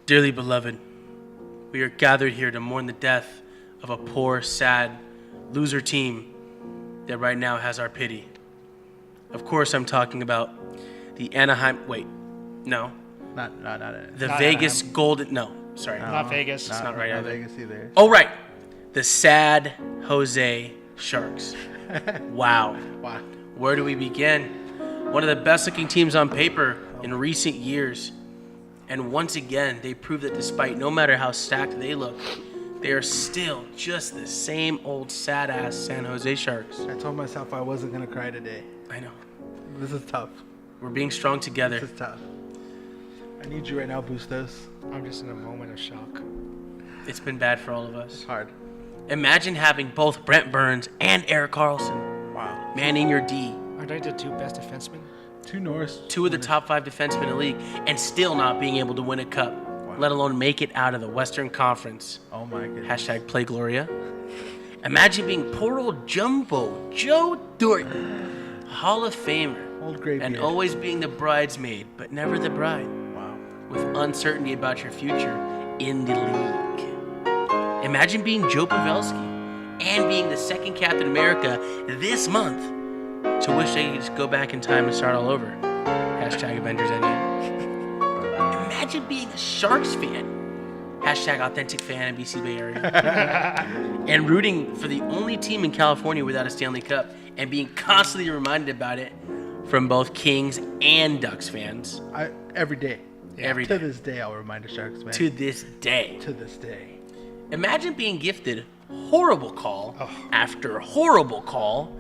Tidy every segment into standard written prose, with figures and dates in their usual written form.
Dearly beloved, we are gathered here to mourn the death of a poor, sad, loser team that right now has our pity. Of course, I'm talking about the Anaheim. Wait, no. Not it. The Not Vegas Anaheim. Golden. No, sorry. Not Vegas. It's not right Not either. Vegas either. Oh, right. The sad Jose Sharks. Wow. Wow. Where do we begin? One of the best looking teams on paper in recent years. And once again, they prove that despite no matter how stacked they look, they are still just the same old sad ass San Jose Sharks. I told myself I wasn't going to cry today. I know. This is tough. We're being strong together. This is tough. I need you right now, Bustos. I'm just in a moment of shock. It's been bad for all of It's us. hard. Imagine having both Brent Burns and Eric Carlson Wow. manning your D. Are they the two best defensemen? Two Norris. Two of the top 5 defensemen in the league, and still not being able to win a cup, let alone make it out of the Western Conference. Oh my goodness. Hashtag play Gloria. Imagine being poor old Jumbo Joe Thornton, Hall of Famer, Old gray and beard. always being the bridesmaid, but never the bride, Wow. with uncertainty about your future in the league. Imagine being Joe Pavelski and being the second Captain America this month to wish they could just go back in time and start all over. Hashtag Avengers Endgame. Imagine being a Sharks fan. Hashtag authentic fan in BC Bay Area. And rooting for the only team in California without a Stanley Cup and being constantly reminded about it from both Kings and Ducks fans. Every day. Every To day. this day, I'll remind a Sharks man. To this day. To this day. Imagine being gifted horrible call after horrible call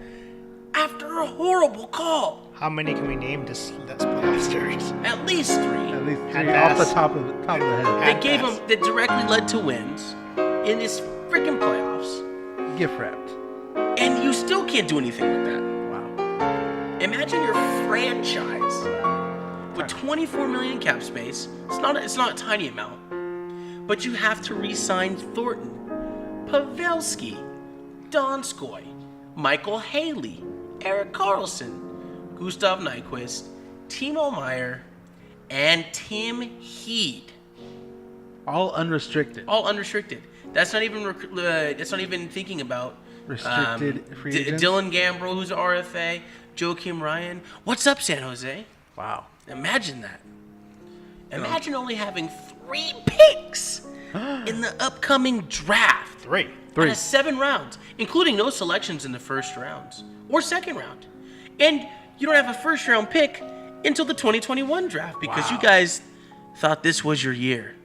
after a horrible call. How many can we name this playoff series? At least 3. At least Had three off the pass. top of the head. They gave them that directly led to wins in this freaking playoffs, Gift wrapped. and you still can't do anything with that. Wow. Imagine your franchise with 24 million cap space. It's not a tiny amount, but you have to re-sign Thornton, Pavelski, Donskoy, Michael Haley, Eric Carlson, Gustav Nyquist, Timo Meyer, and Tim Heed. All unrestricted. All unrestricted. That's not even thinking about Restricted free agents? Dylan Gambrell, who's an RFA, Joakim Ryan. What's up, San Jose? Wow. Imagine that. Imagine only having 3 picks in the upcoming draft. 3. Out of 7 rounds, including no selections in the first rounds or second round. And you don't have a first round pick until the 2021 draft because you guys thought this was your year.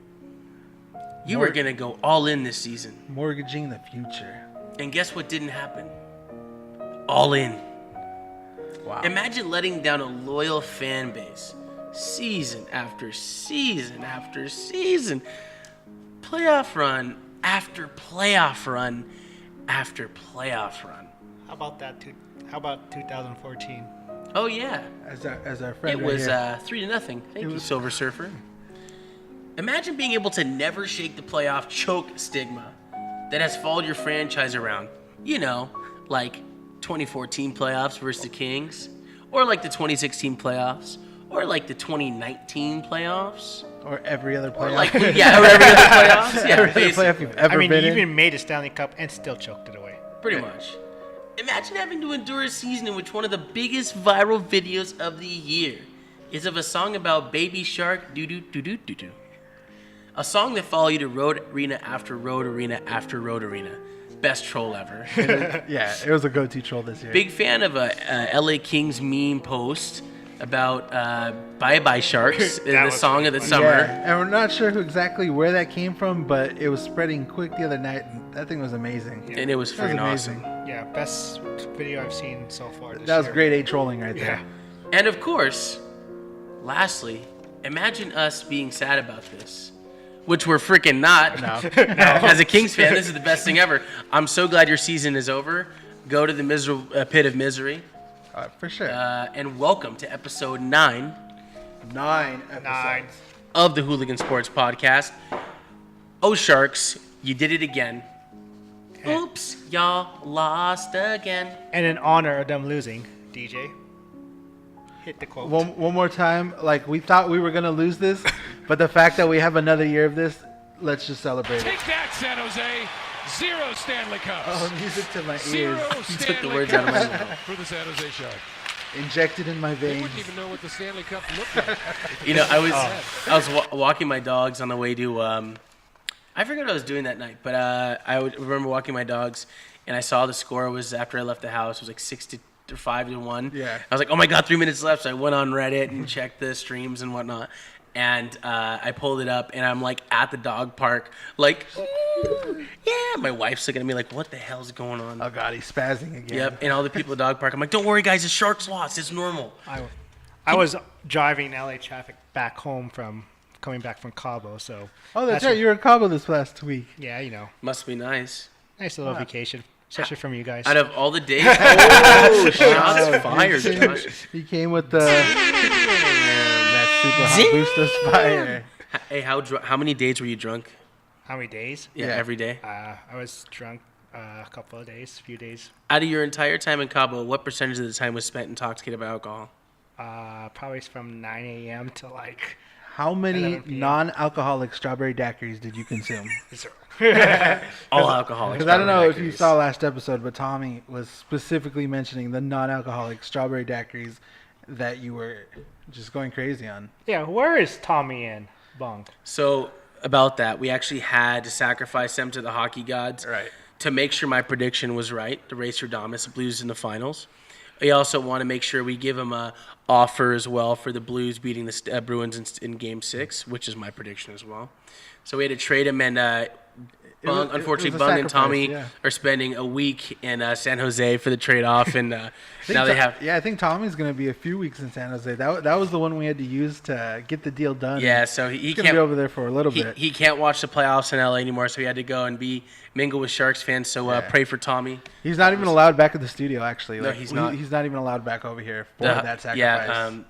You were going to go all in this season. Mortgaging the future. And guess what didn't happen? All in. Wow. Imagine letting down a loyal fan base season after season after season. Playoff run after playoff run after playoff run. How about that? How about 2014? Oh, yeah. As our friend It right was here. 3-0. Thank you, was- Silver Surfer. Imagine being able to never shake the playoff choke stigma that has followed your franchise around. You know, like 2014 playoffs versus the Kings, or like the 2016 playoffs, or like the 2019 playoffs, Or every other or playoff. like or every other playoffs. Yeah, every other basically. playoff you've ever I mean, been you in. even made a Stanley Cup and still choked it away. Pretty much. Imagine having to endure a season in which one of the biggest viral videos of the year is of a song about baby shark doo-doo-doo-doo-doo-doo. A song that followed you to road arena after road arena after road arena. Best troll ever. Yeah, it was a go-to troll this year. Big fan of a LA Kings meme post about Bye Bye Sharks, the was song of the funny. summer. Yeah, and we're not sure exactly where that came from, but it was spreading quick the other night, and that thing was amazing. And it was That was freaking amazing. awesome. Yeah, best video I've seen so far this That was year. grade A trolling right there. Yeah. And of course, lastly, imagine us being sad about this, which we're freaking not. No. As a Kings fan, this is the best thing ever. I'm so glad your season is over. Go to the pit of misery. For sure. And welcome to episode 9 9 episodes. 9. of the Hooligan Sports Podcast. Oh, Sharks, you did it again. Oops, y'all lost again. And in honor of them losing, DJ, hit the quote. One more time, like we thought we were gonna lose this, But the fact that we have another year of this, let's just celebrate it. Take that, San Jose. 0 Stanley Cups. Oh, music to my Zero ears. You took the words out of my mouth. for the San Jose Sharks. Injected in my They veins. wouldn't even know what the Stanley Cup looked like. You know, I was walking my dogs on the way to. I forget what I was doing that night, but I would remember walking my dogs, and I saw the score was after I left the house. It was like 5-1. Yeah. I was like, oh my god, 3 minutes left. So I went on Reddit and checked the streams and whatnot. And I pulled it up, and I'm like at the dog park, like, yeah. My wife's looking at me like, what the hell's going on? Oh god, he's spazzing again. Yep. And all the people at the dog park, I'm like, don't worry, guys, the Sharks lost. It's normal. I was driving LA traffic back home coming back from Cabo, so. Oh, that's right. You were in Cabo this last week. Yeah, you know, Must be nice. nice little vacation, especially from you guys. Out of all the days, oh, shots fired, he Josh. He came with the that super hot boost of fire. Hey, how many days were you drunk? How many days? Yeah, Yeah. every day. I was drunk a couple of days, few days. Out of your entire time in Cabo, what percentage of the time was spent intoxicated by alcohol? Probably from 9 a.m. to like. How many 11 p.m. non-alcoholic strawberry daiquiris did you consume? All alcoholic. Because I don't know if you daiquiris. saw last episode, but Tommy was specifically mentioning the non-alcoholic strawberry daiquiris that you were just going crazy on. Yeah, where is Tommy and Bunk? So about that, we actually had to sacrifice them to the hockey gods, Right. to make sure my prediction was right. The Racer Damas Blues in the finals. We also want to make sure we give them a offer as well for the Blues beating the Bruins in Game 6, which is my prediction as well. So we had to trade him, and was unfortunately, a Bung and Tommy sacrifice, are spending a week in San Jose for the trade-off, and now they have. Yeah, I think Tommy's going to be a few weeks in San Jose. That was the one we had to use to get the deal done. Yeah, so he He's going to can't be over there for a little he, bit. he can't watch the playoffs in LA anymore, so he had to go and mingle with Sharks fans. So Yeah. pray for Tommy. He's not even allowed back at the studio, actually. No, he's not. He's not even allowed back over here for that sacrifice.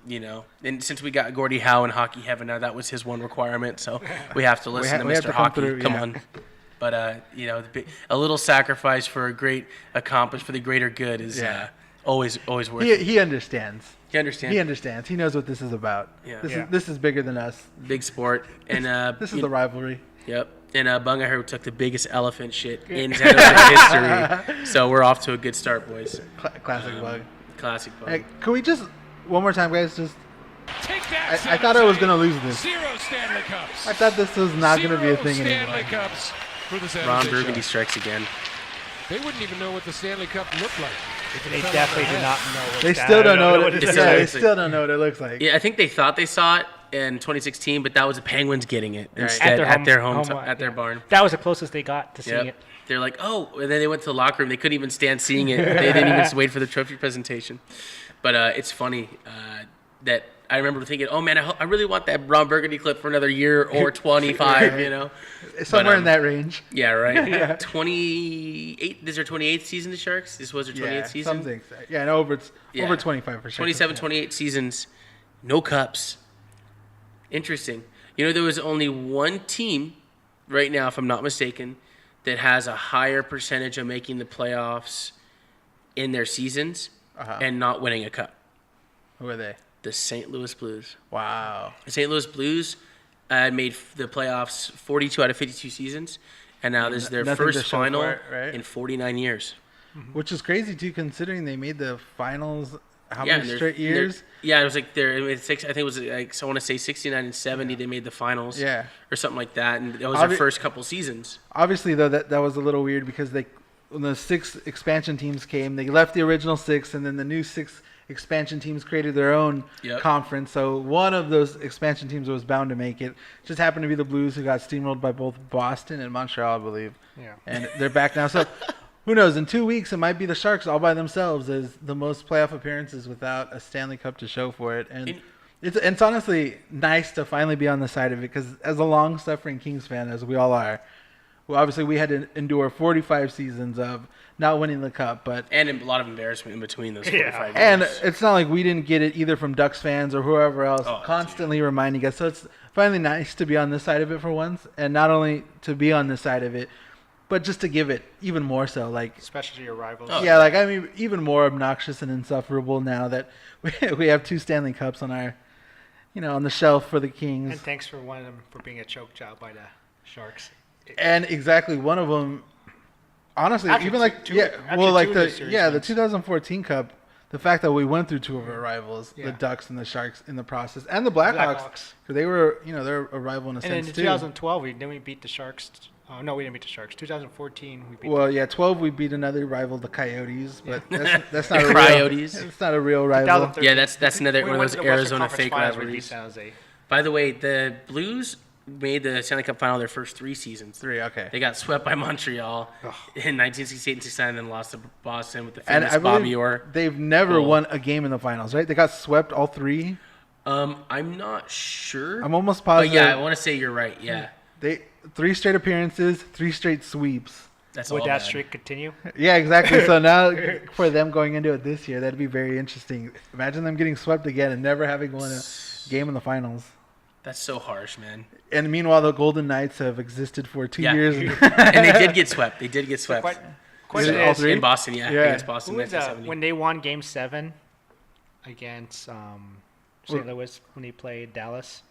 Yeah, and since we got Gordie Howe in Hockey Heaven now, that was his one requirement. So we have to listen we to have Mr. to come Hockey. through, Come yeah. on. But a little sacrifice for a great accomplish for the greater good is always worth it. He understands. You understand? He understands. He knows what this is about. Yeah. This is bigger than us. Big sport, and This is the rivalry. Yep. And Bung, I heard, took the biggest elephant shit in San Jose history. So we're off to a good start, boys. Classic bug. Classic Bung. Hey, can we just one more time, guys? Just Take that, I San thought I was Jose. gonna lose this. 0 Stanley Cups. I thought this was not going to be a thing Stanley anymore. Cups for the San Ron Jose Burgundy Sharks. strikes again. They wouldn't even know what the Stanley Cup looked like. if it They fell definitely on do their not head. know what They that- still I don't know what what it it is. Yeah, they is. still don't know what it looks like. Yeah, I think they thought they saw it in 2016, but that was the Penguins getting it Right. instead at their home yeah. at their barn. That was the closest they got to seeing Yep. it. They're like, oh, and then they went to the locker room. They couldn't even stand seeing it. They didn't even wait for the trophy presentation. But it's funny that I remember thinking, oh man, I really want that Ron Burgundy clip for another year or 25, you know? Somewhere But, in that range. Yeah, right. 28. This is their 28th season, the Sharks. This was their 28th Yeah, season. something. Yeah, and over Yeah. 25 for sure. 27, 28 seasons, no cups. Interesting. You know, there was only one team right now, if I'm not mistaken, that has a higher percentage of making the playoffs in their seasons and not winning a cup. Who are they? The St. Louis Blues. Wow. The St. Louis Blues made the playoffs 42 out of 52 seasons, and now this is their Nothing to first show final for it, right? in 49 years. Which is crazy too, considering they made the finals how Yeah, many and straight they're- years? Yeah, it was like I think it was like, so I want to say 69 and 70. They made the finals, Yeah. or something like that, and that was their Obvi- first couple seasons. Obviously, though, that was a little weird because when the 6 expansion teams came, they left the original 6, and then the new 6 expansion teams created their own Yep. conference. So one of those expansion teams was bound to make it. Just happened to be the Blues, who got steamrolled by both Boston and Montreal, I believe. Yeah. And they're back now. So who knows? In 2 weeks, it might be the Sharks all by themselves as the most playoff appearances without a Stanley Cup to show for it. And it's honestly nice to finally be on the side of it because as a long-suffering Kings fan, as we all are, well, obviously we had to endure 45 seasons of not winning the Cup, but And a lot of embarrassment in between those Yeah. 45 and years. it's not like we didn't get it either from Ducks fans or whoever else Oh, constantly reminding us. So it's finally nice to be on this side of it for once, and not only to be on this side of it, but just to give it even more so. Like, Especially your rivals. Oh. yeah, like I mean, even more obnoxious and insufferable now that we have 2 Stanley Cups on our, on the shelf for the Kings. And thanks for one of them for being a choke job by the Sharks. And exactly one of them, honestly, Actually, even like two the 2014 Cup, the fact that we went through two of our rivals, the Yeah. Ducks and the Sharks in the process, and the Blackhawks, because they were they're a rival in a And then sense in too. 2012, we beat the Sharks. Oh no, we didn't beat the Sharks. 2014, we beat. Well, 12 we beat another rival, the Coyotes, but that's not The a Coyotes. real. It's not a real rival. 2013. Yeah, that's another We one of went those to the Western Arizona Conference fake Finals, we beat rivalries. San Jose. By the way, the Blues made the Stanley Cup final their first 3 seasons. 3, okay. They got swept by Montreal in 1968 and 69, and then lost to Boston with the And famous I Bobby believe Orr. they've never goal. won a game in the finals, right? They got swept all 3. I'm not sure. I'm almost But positive. yeah, I want to say you're right. Yeah, They 3 straight appearances, 3 straight sweeps. that's Would all that bad. streak continue? Yeah, exactly. So now for them going into it this year, that'd be very interesting. Imagine them getting swept again and never having won a game in the finals. That's so harsh, man. And meanwhile, the Golden Knights have existed for 2 Yeah. years. And they did get swept. They did get swept. Question All is, three? In Boston, yeah. Yeah. Against Boston who in was 1970. when they won Game 7 against St. Louis when he played Dallas?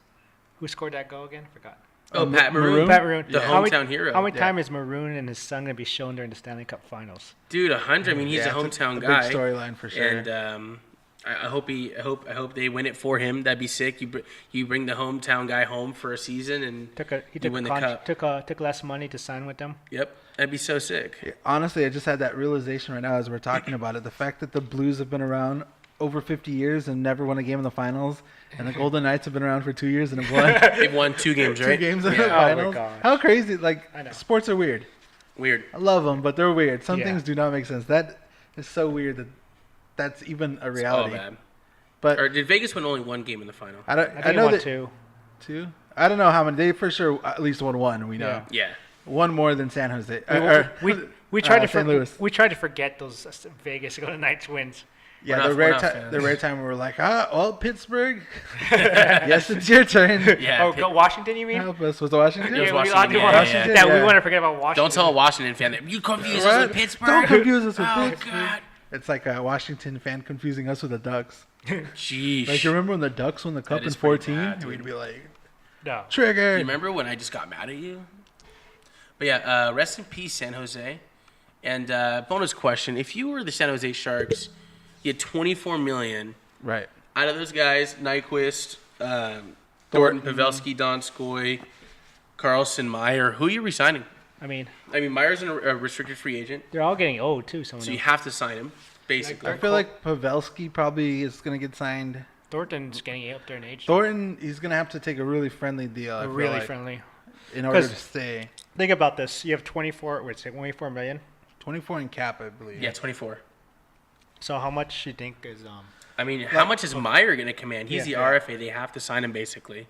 Who scored that goal again? Forgot. Oh, Pat Maroon. Pat Maroon. The How many- hometown hero. How many Yeah. time is Maroon and his son going to be shown during the Stanley Cup Finals? Dude, 100. I mean, he's a it's hometown a guy. Big storyline for sure. And I hope they win it for him. That'd be sick. You bring the hometown guy home for a season and He you win the cup. took less money to sign with them. Yep, that'd be so sick. Honestly, I just had that realization right now as we're talking about it. The fact that the Blues have been around over 50 years and never won a game in the finals, and the Golden Knights have been around for 2 years and have won They've won 2 games, right? 2 games in the Yeah. Oh my finals. gosh. How crazy! Like I know. sports are weird. Weird. I love them, but they're weird. Some Yeah. things do not make sense. That is so weird that that's even a It's all reality. bad. But Or did Vegas win only 1 game in the final? I don't. I I, think know won that 2. 2. I don't know how many. They for sure at least won 1. We know Yeah. Yeah. one more than San Jose. We tried to St. Louis. we tried to forget those Vegas Golden Knights wins. Yeah, We're the not- rare we're not time. fans. The rare time where we're like, Pittsburgh. Yes, it's your turn. Yeah. Oh, Washington, you mean? Help us. Was it Washington? It was we Washington, ought to yeah, watch- yeah. that we Yeah. want to forget about Washington. Don't tell a Washington fan that you confuse us Right? with Pittsburgh. Don't confuse us with Oh, Pittsburgh. God. It's like a Washington fan confusing us with the Ducks. Jeez. Like, you remember when the Ducks won the cup That in is pretty 14? bad, And dude. we'd be like, No. Do you trigger. remember when I just got mad at you? But yeah, rest in peace, San Jose. And bonus question: if you were the San Jose Sharks, you had $24 million. Right. Out of those guys, Nyquist, Thornton, Pavelski, Donskoy, Carlson, Meyer, who are you resigning? I mean, Meyer's a restricted free agent, they're all getting old too. Some of so you them. have to sign him, basically. I feel like Pavelski probably is going to get signed. Thornton's getting up there in age. Thornton, he's going to have to take a really friendly deal. I They're feel really like, friendly. in order 'Cause- to stay. Think about this. You have 24 million. 24 in cap, I believe. Yeah, 24. So how much do you think is I mean, how much is Meyer going to command? He's Yeah. the RFA. They have to sign him, basically.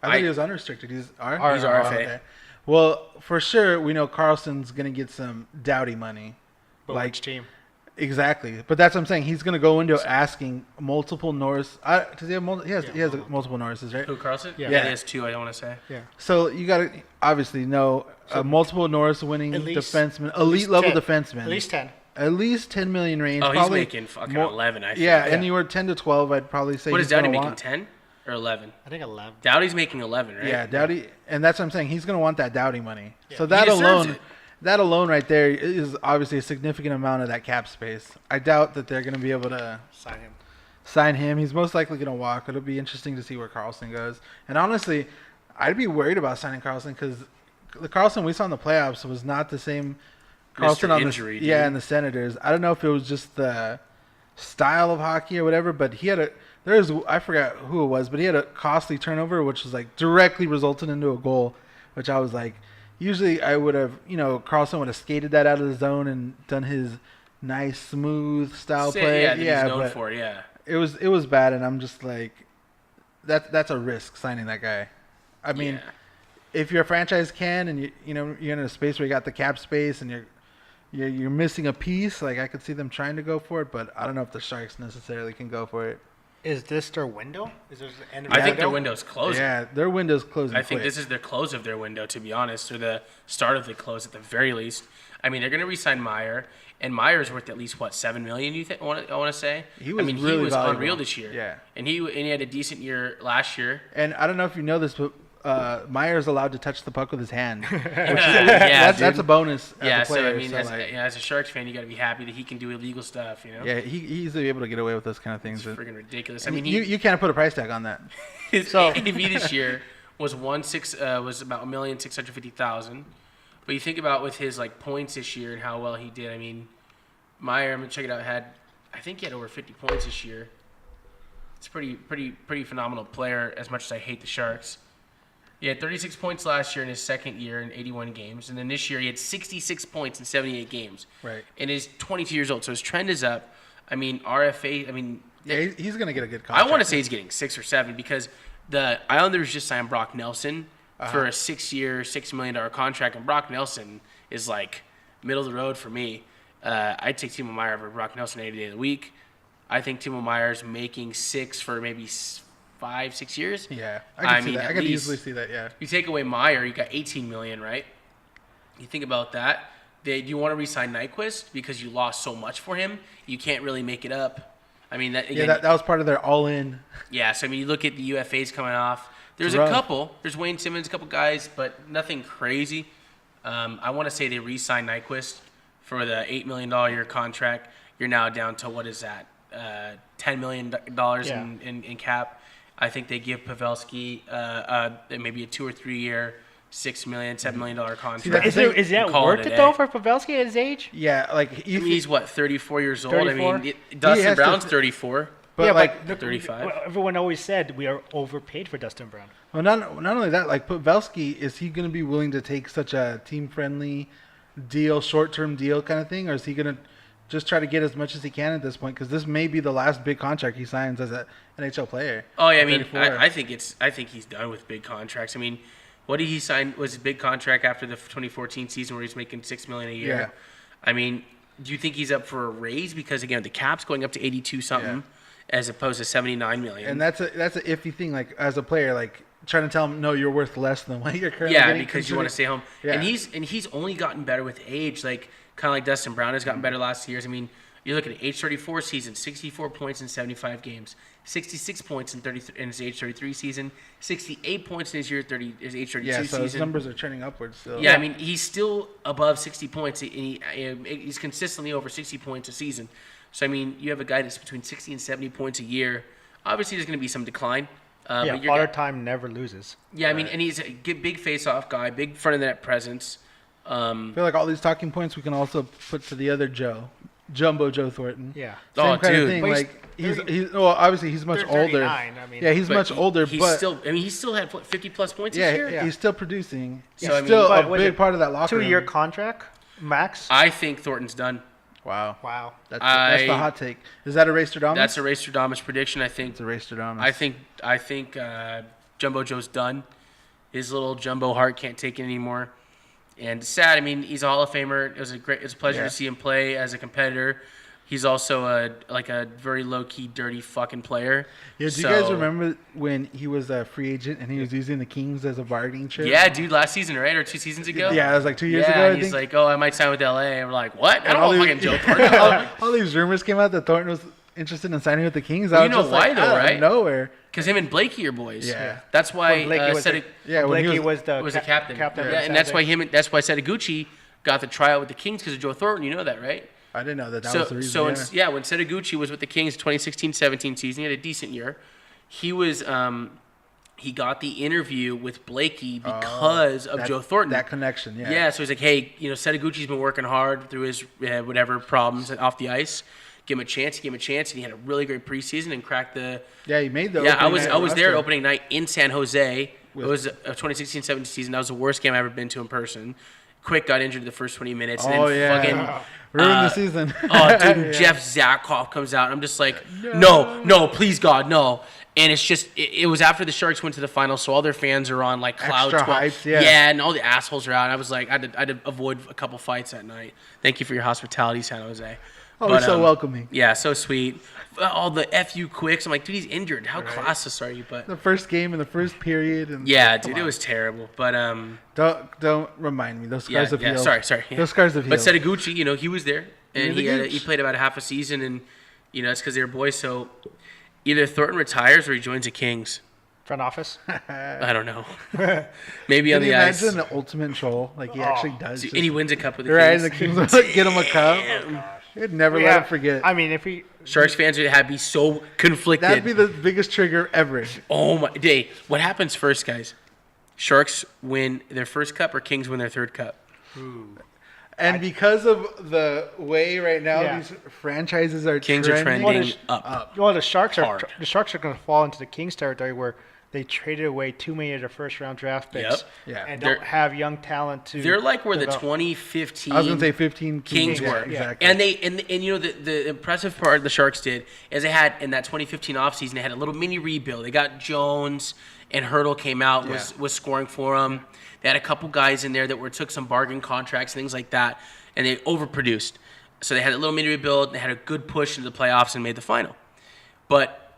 I thought he was unrestricted. He's He's RFA. Well, for sure, we know Carlson's going to get some Dowdy money. but Like- which team? Exactly. But that's what I'm saying. He's going to go into asking multiple Norris. Does he have multiple? He has Yeah. multiple Norrises, right? Who, Carlson? Yeah. He has 2, I want to say. Yeah. So you got to obviously know multiple Norris winning At least- defenseman, at elite least level 10. defenseman. At least 10. At least 10 million range. Oh, he's probably making fucking more- 11, I think. Yeah, anywhere 10 to 12, I'd probably say. What is he's gonna Dowdy making, want. 10 or 11? I think 11. Dowdy's making 11, right? Yeah, Dowdy, and that's what I'm saying. He's going to want that Dowdy money. So He that deserves alone, it. that alone right there is obviously a significant amount of that cap space. I doubt that they're going to be able to Sign him. sign him. He's most likely going to walk. It'll be interesting to see where Carlson goes. And honestly, I'd be worried about signing Carlson because the Carlson we saw in the playoffs was not the same Carlson Mr. on Injury, the dude. and the Senators. I don't know if it was just the style of hockey or whatever, but he had I forgot who it was, but he had a costly turnover which was like directly resulted into a goal, which I was like, usually I would have, Carlson would have skated that out of the zone and done his nice smooth style play. Yeah, that he's known but for it, yeah. it was bad, and I'm just like, that's a risk signing that guy. I mean, Yeah. if you're a franchise and you're in a space where you got the cap space and you're missing a piece, like I could see them trying to go for it, but I don't know if the Sharks necessarily can go for it. Is this their window? Is this the end of I their think their window? window's closing. Yeah, their window's closing. I think quick. this is the close of their window, to be honest, or the start of the close at the very least. I mean, they're going to re-sign Meyer, and Meyer's worth at least what, $7 million? I want to say. He was I mean, really he was valuable. unreal this year. Yeah. and he had a decent year last year. And I don't know if you know this, but Meyer's allowed to touch the puck with his hand. Yeah, That's a bonus as yeah. a player. So I mean, like, as a Sharks fan, you got to be happy that he can do illegal stuff. yeah, he's able to get away with those kind of things. It's freaking ridiculous. I And mean, you can't put a price tag on that. his AAV this year was about $1,650,000. But you think about with his like points this year and how well he did. I mean, Meyer, I'm gonna check it out. I think he had over 50 points this year. It's a pretty phenomenal player. As much as I hate the Sharks, he had 36 points last year in his second year in 81 games, and then this year he had 66 points in 78 games. Right. And he's 22 years old, so his trend is up. I mean, RFA. I mean, Yeah, he's gonna get a good contract. I want to say he's getting 6 or 7 because the Islanders just signed Brock Nelson for a 6-year, $6 million contract, and Brock Nelson is like middle of the road for me. I'd take Timo Meier over Brock Nelson any day of the week. I think Timo Meier's making 6 for maybe 5-6 years. Yeah, I can see that. I at can least easily see that. Yeah. You take away Meier, you got $18 million, right? You think about that. Do you want to re-sign Nyquist because you lost so much for him? You can't really make it up. I mean, that again, That was part of their all-in. yeah, so I mean, you look at the UFAs coming off. There's It's a rough. couple. There's Wayne Simmons, a couple guys, but nothing crazy. I want to say they re-signed Nyquist for the $8 million year contract. You're now down to, what is that, $10 million in cap. I think they give Pavelski maybe a 2 or 3 year, $6 million, $7 million contract. that's Is that Call worth it a it day. though for Pavelski at his age? Yeah, like I mean, he's what, 34 years old? 34? I mean, Dustin has to- Brown's 34. but yeah, like, but 35. Everyone always said we are overpaid for Dustin Brown. well, not only that, like Pavelski, is he going to be willing to take such a team-friendly deal, short-term deal kind of thing, or is he going to just try to get as much as he can at this point? Because this may be the last big contract he signs as an NHL player. Oh yeah, I mean, 34. I think he's done with big contracts. I mean, what did he sign? Was his big contract after the 2014 season where he's making $6 million a year? Yeah. I mean, do you think he's up for a raise because again the cap's going up to 82 something as opposed to 79 million? And that's an iffy thing. Like as a player, like trying to tell him, no, you're worth less than what you're currently yeah, getting. because you want to stay home. Yeah. And he's only gotten better with age. Like kind of like Dustin Brown has gotten better last years. I mean, you look at age 34 season, 64 points in 75 games, 66 points in his age 33 season, 68 points in his age 32 Yeah, so season. his numbers are trending upwards still. Yeah, I mean, he's still above 60 points, and he's consistently over 60 points a season. So, I mean, you have a guy that's between 60 and 70 points a year. Obviously, there's going to be some decline. Yeah, but Father Time never loses. yeah, I mean, and he's a big face-off guy, big front of the net presence. I feel like all these talking points we can also put to the other Jumbo Joe Thornton. Yeah. Same Oh, kind dude. of thing. But he's Like he's well, obviously he's much They're older. 39, I mean, yeah, he's But much older, He's but still, I mean, he still had what, 50-plus points yeah, this year? Yeah. he's still producing. He's So, I mean, still But a was big it part of that locker room. 2-year contract max. I think Thornton's done. Wow, Wow. that's I- the hot take. Is that a race to Dominus? That's a race to Domus prediction. I think It's a race to Dominus. I think Jumbo Joe's done. His little jumbo heart can't take it anymore. And it's sad. I mean, he's a Hall of Famer. It was a pleasure Yeah. to see him play as a competitor. He's also a very low key, dirty fucking player. Yeah, do you guys remember when he was a free agent and he was using the Kings as a bargaining chip? Yeah, dude. Last season, right, or 2 seasons ago. Yeah, it was like 2 years yeah, ago. I and he's think. like, "Oh, I might sign with LA." And we're like, "What? I And don't all want these- fucking Joe Thornton." all these rumors came out that Thornton was interested in signing with the Kings. Well, I you was know just why like, though, out of right? nowhere. Because him and Blakey are boys. Yeah. That's why When Blakey was Seta- Yeah, when he Blakey was- was the the captain. captain. Yeah, and that's why Setaguchi got the tryout with the Kings because of Joe Thornton. You know that, right? I didn't know that was the reason. When Setaguchi was with the Kings 2016-17 season, he had a decent year. He was he got the interview with Blakey because of Joe Thornton. That connection, yeah. Yeah, so he's like, hey, Setaguchi's been working hard through his whatever problems off the ice. Give him a chance. He gave him a chance, and he had a really great preseason and cracked the. Yeah, he made the. Yeah, I opening was night I was there roster. opening night in San Jose. It was a 2016-17 season. That was the worst game I've ever been to in person. Quick got injured the first 20 minutes. And Oh then yeah, fucking, ruined the season. oh, dude, Jeff Zakhoff comes out. I'm just like, no, please God, no. And it's just, it was after the Sharks went to the finals, so all their fans are on like cloud Extra 12. hyped, yeah. Yeah, and all the assholes are out. I was like, I had to avoid a couple fights that night. Thank you for your hospitality, San Jose. Always so welcoming. Yeah, so sweet. All the FU quicks. I'm like, dude, he's injured. How classless are you? But The first game in the first period. And yeah, dude, it was terrible. But Don't remind me. Those scars have healed. Sorry. Yeah. Those scars have healed. But Setaguchi, he was there, and You're the he gooch. played about a half a season, and it's because they were boys. So either Thornton retires or he joins the Kings. Front office. I don't know. Maybe Can on you the ice. imagine the ultimate troll? Like, he actually does. And he wins a cup with the Right, Kings. and the Kings will get him a cup. You'd never let him forget. I mean, if we Sharks fans would be so conflicted. That'd be the biggest trigger ever. Oh my day! What happens first, guys? Sharks win their first cup, or Kings win their third cup? And because of the way right now Yeah. these franchises are Kings are trending, trending up. well, the Sharks are Hard. going to fall into the Kings territory where they traded away too many of their first round draft picks. Yep. Yeah. And They're- don't have young talent to. They're like where the develop. 2015 I was gonna say 15 Kings yeah, were. exactly. And the impressive part the Sharks did is they had in that 2015 offseason they had a little mini rebuild. They got Jones and Hurdle came out was scoring for them. They had a couple guys in there that took some bargain contracts and things like that, and they overproduced. So they had a little mini rebuild. They had a good push into the playoffs and made the final. But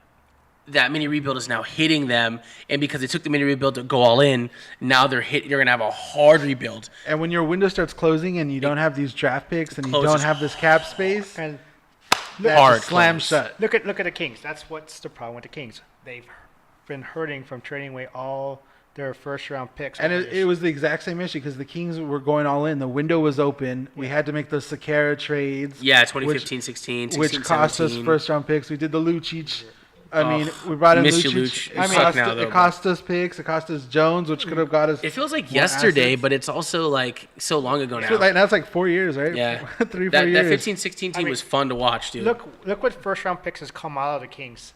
that mini rebuild is now hitting them, and because they took the mini rebuild to go all in, now they're going to have a hard rebuild. And when your window starts closing and you don't have these draft picks and you closes don't have this cap space, And that's hard a slam close. shut. look at the Kings. That's what's the problem with the Kings. They've been hurting from trading away all their first round picks. And over it years. was the exact same issue because the Kings were going all in. The window was open. We had to make those Sakara trades. Yeah, 2015, 16, 16, which cost 17. us first round picks. We did the Lucic. I mean, we brought in miss you, Lucic. Luch. It sucked now, though, It cost us picks. It cost us Jones, which could have got us. It feels like more yesterday, assets. but it's also like so long ago now. So like, now it's like 4 years, right? Yeah. 3-4 that years. 15, 16 team was fun to watch, dude. look what first round picks has come out of the Kings.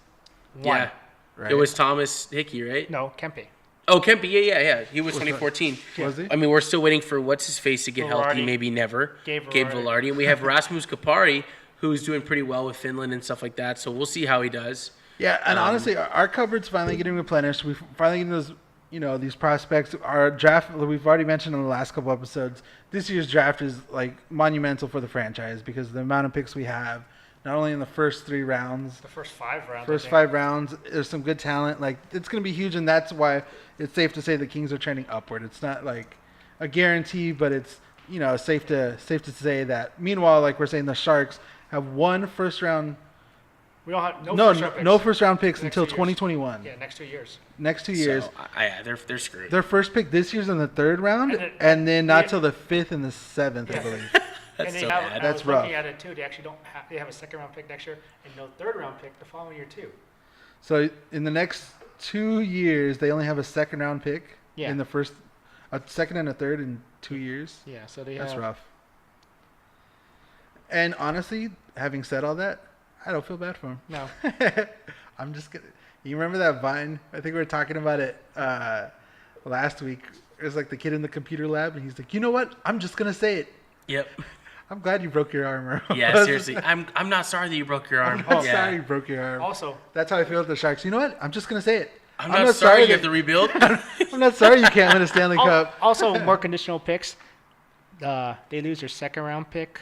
One. yeah. Right. It was Thomas Hickey, right? No, Kempe. Oh, Kempe, yeah. He was 2014. Was he? I mean, we're still waiting for what's his face to get healthy, Velarde. maybe never. Gabe Velarde. And we have Rasmus Kapari, who's doing pretty well with Finland and stuff like that. So we'll see how he does. Yeah, and honestly, our cupboard's finally getting replenished. We've finally getting those, these prospects. Our draft, we've already mentioned in the last couple episodes, this year's draft is like monumental for the franchise because of the amount of picks we have, not only in the first 3 rounds, The first 5 rounds. first 5 rounds, there's some good talent. Like, it's going to be huge, and that's why it's safe to say the Kings are trending upward. It's not like a guarantee, but it's, safe to say that. Meanwhile, like we're saying, the Sharks have 1 first round. We don't have No first round picks Next until 2 years. 2021. Yeah, next 2 years. Next 2 years. So, they're screwed. Their first pick this year's in the 3rd round, And and then not they- till the 5th and the 7th, I believe. That's and they so have, bad. and That's I was looking rough. at it too. They actually don't have. They have a second round pick next year and no third round pick the following year too. So in the next 2 years, they only have a 2nd round pick. Yeah. In the first, a 2nd and a 3rd in 2 years. Yeah, so they That's have. rough. And honestly, having said all that, I don't feel bad for him. No. I'm just gonna. You remember that Vine? I think we were talking about it last week. It was like the kid in the computer lab, and he's like, "You know what? I'm just gonna say it. Yep. I'm glad you broke your arm." Earl." Yeah, seriously. I'm not sorry that you broke your arm. I'm yeah. sorry you broke your arm. Also, That's how I feel with the Sharks. You know what? I'm just gonna say it. I'm not sorry you have that- to rebuild. I'm not sorry you can't win a Stanley Cup. also more conditional picks. They lose their second round pick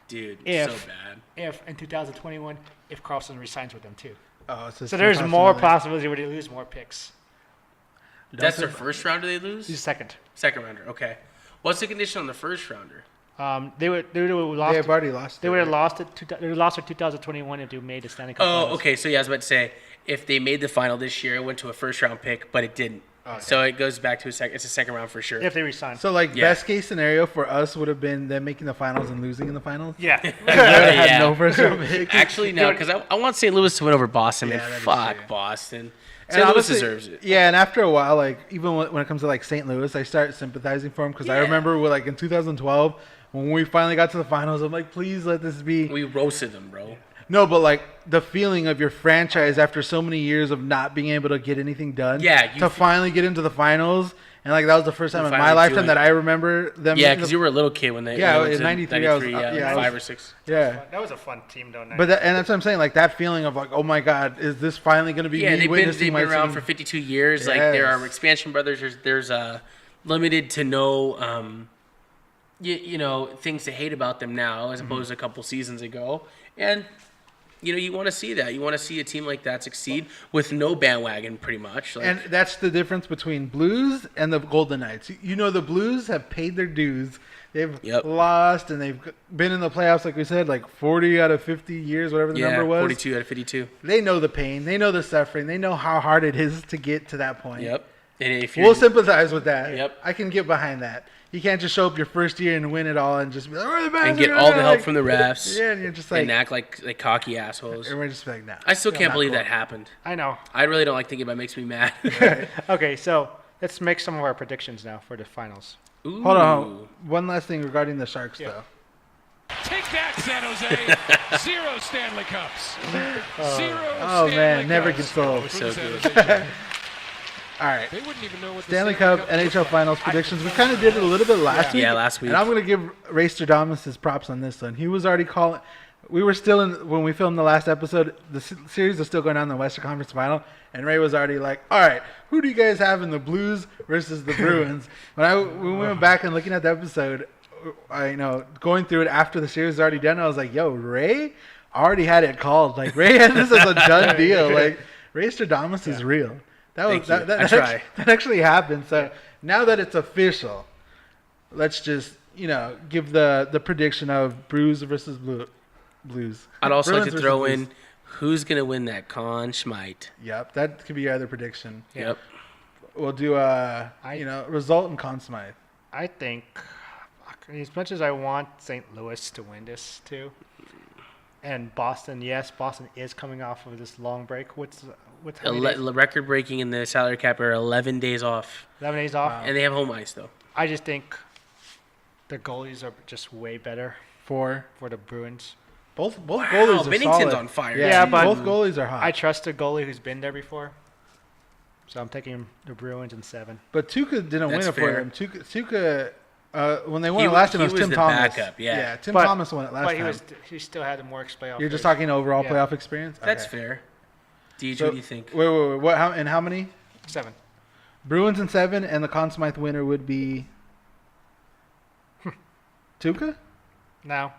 Dude, If- so bad. if in 2021 if Carlson resigns with them too. Oh, So there's more possibility. possibility where they lose more picks. That's their first rounder they lose? He's second. Second rounder, okay. What's the condition on the first rounder? They would have lost. They have already lost. They would have lost it. They lost it 2021 if they made the Stanley Cup. Oh, Finals. okay. So yeah, I was about to say, if they made the final this year, it went to a first round pick, but it didn't. So it goes back to it's a second round for sure. If they resign. So like Yeah. best case scenario for us would have been them making the finals and losing in the finals. yeah. They would have had Yeah. no first round pick. Actually, no, because I want St. Louis to win over Boston. Yeah, Man, that is fuck true. Boston. And St. Louis honestly, deserves it. Yeah, and after a while, like even when it comes to like St. Louis, I start sympathizing for them because I Yeah. remember with, like in 2012 when we finally got to the finals, I'm like, please let this be. We roasted them, bro. No, but like the feeling of your franchise after so many years of not being able to get anything done. Yeah, you to finally get into the finals, and like that was the first time in my finally do lifetime it. that I remember them. Yeah, making because the- you were a little kid when they Yeah, went in to 93, I was- yeah, yeah, I was- 5 or 6. yeah. That was a fun team, though. But and that's what I'm saying. Like that feeling of like, oh my God, is this finally going to be Yeah, me they've witnessing been my around team? for 52 years. Like there Yes. are expansion brothers. There's limited to no things to hate about them now as opposed to a couple seasons ago. And, you want to see that. You want to see a team like that succeed with no bandwagon, pretty much. And that's the difference between Blues and the Golden Knights. The Blues have paid their dues. They've lost, and they've been in the playoffs, like we said, like 40 out of 50 years, whatever the number was. 42 out of 52. They know the pain. They know the suffering. They know how hard it is to get to that point. Yep. And we'll sympathize with that. Yep. I can get behind that. You can't just show up your first year and win it all and just be like, we're the best. And get all the help from the refs. Yeah, and you're just like... And act like cocky assholes. And we're just like, nah. I still can't believe that happened. I know. I really don't like thinking about it. It makes me mad. Okay, so let's make some of our predictions now for the finals. Ooh. Hold on. One last thing regarding the Sharks, though. Take that, San Jose. 0 Stanley Cups. 0 Oh, Stanley man. Never Cups gets sold. for So the San good. Jose Sharks. All right. They wouldn't even know what the Stanley Cup, looked NHL like. Finals predictions. We kind of did it a little bit last week. Yeah, last week. And I'm going to give Ray Stradamus his props on this one. He was already calling. We were still in, when we filmed the last episode, the series was still going on in the Western Conference Final. And Ray was already like, all right, who do you guys have in the Blues versus the Bruins? When we went back and looking at the episode, going through it after the series was already done, I was like, yo, Ray already had it called. Like, Ray had this as a done deal. Like, Ray Stradamus is real. That actually happened. So now that it's official, let's just give the prediction of Bruins versus Blues. I'd also Bruins like to versus throw Blues. in who's gonna win that Conn Schmite. Yep, that could be your other prediction. Yep. We'll do result and Conn Smythe. I think, as much as I want St. Louis to win this too, and Boston, yes, Boston is coming off of this long break. What's how many days? Record breaking in the salary cap are 11 days off, 11 days off. and they have home ice though. I just think the goalies are just way better for the Bruins. Both Wow, goalies are Bennington's solid. on fire. Yeah, but both goalies are hot. I trust a goalie who's been there before, so I'm taking the Bruins in 7. But Tuca didn't win That's it for fair. them. Tuca when they won He it last time, he it was was Tim the Thomas. backup, yeah. Tim But- Thomas won it last But time. he still had the more playoff. You're just years. talking overall Yeah. playoff experience. That's Okay. fair. DJ, So, what do you think? Wait. What? How many? 7. Bruins in 7, and the Conn Smythe winner would be Tuca? Now,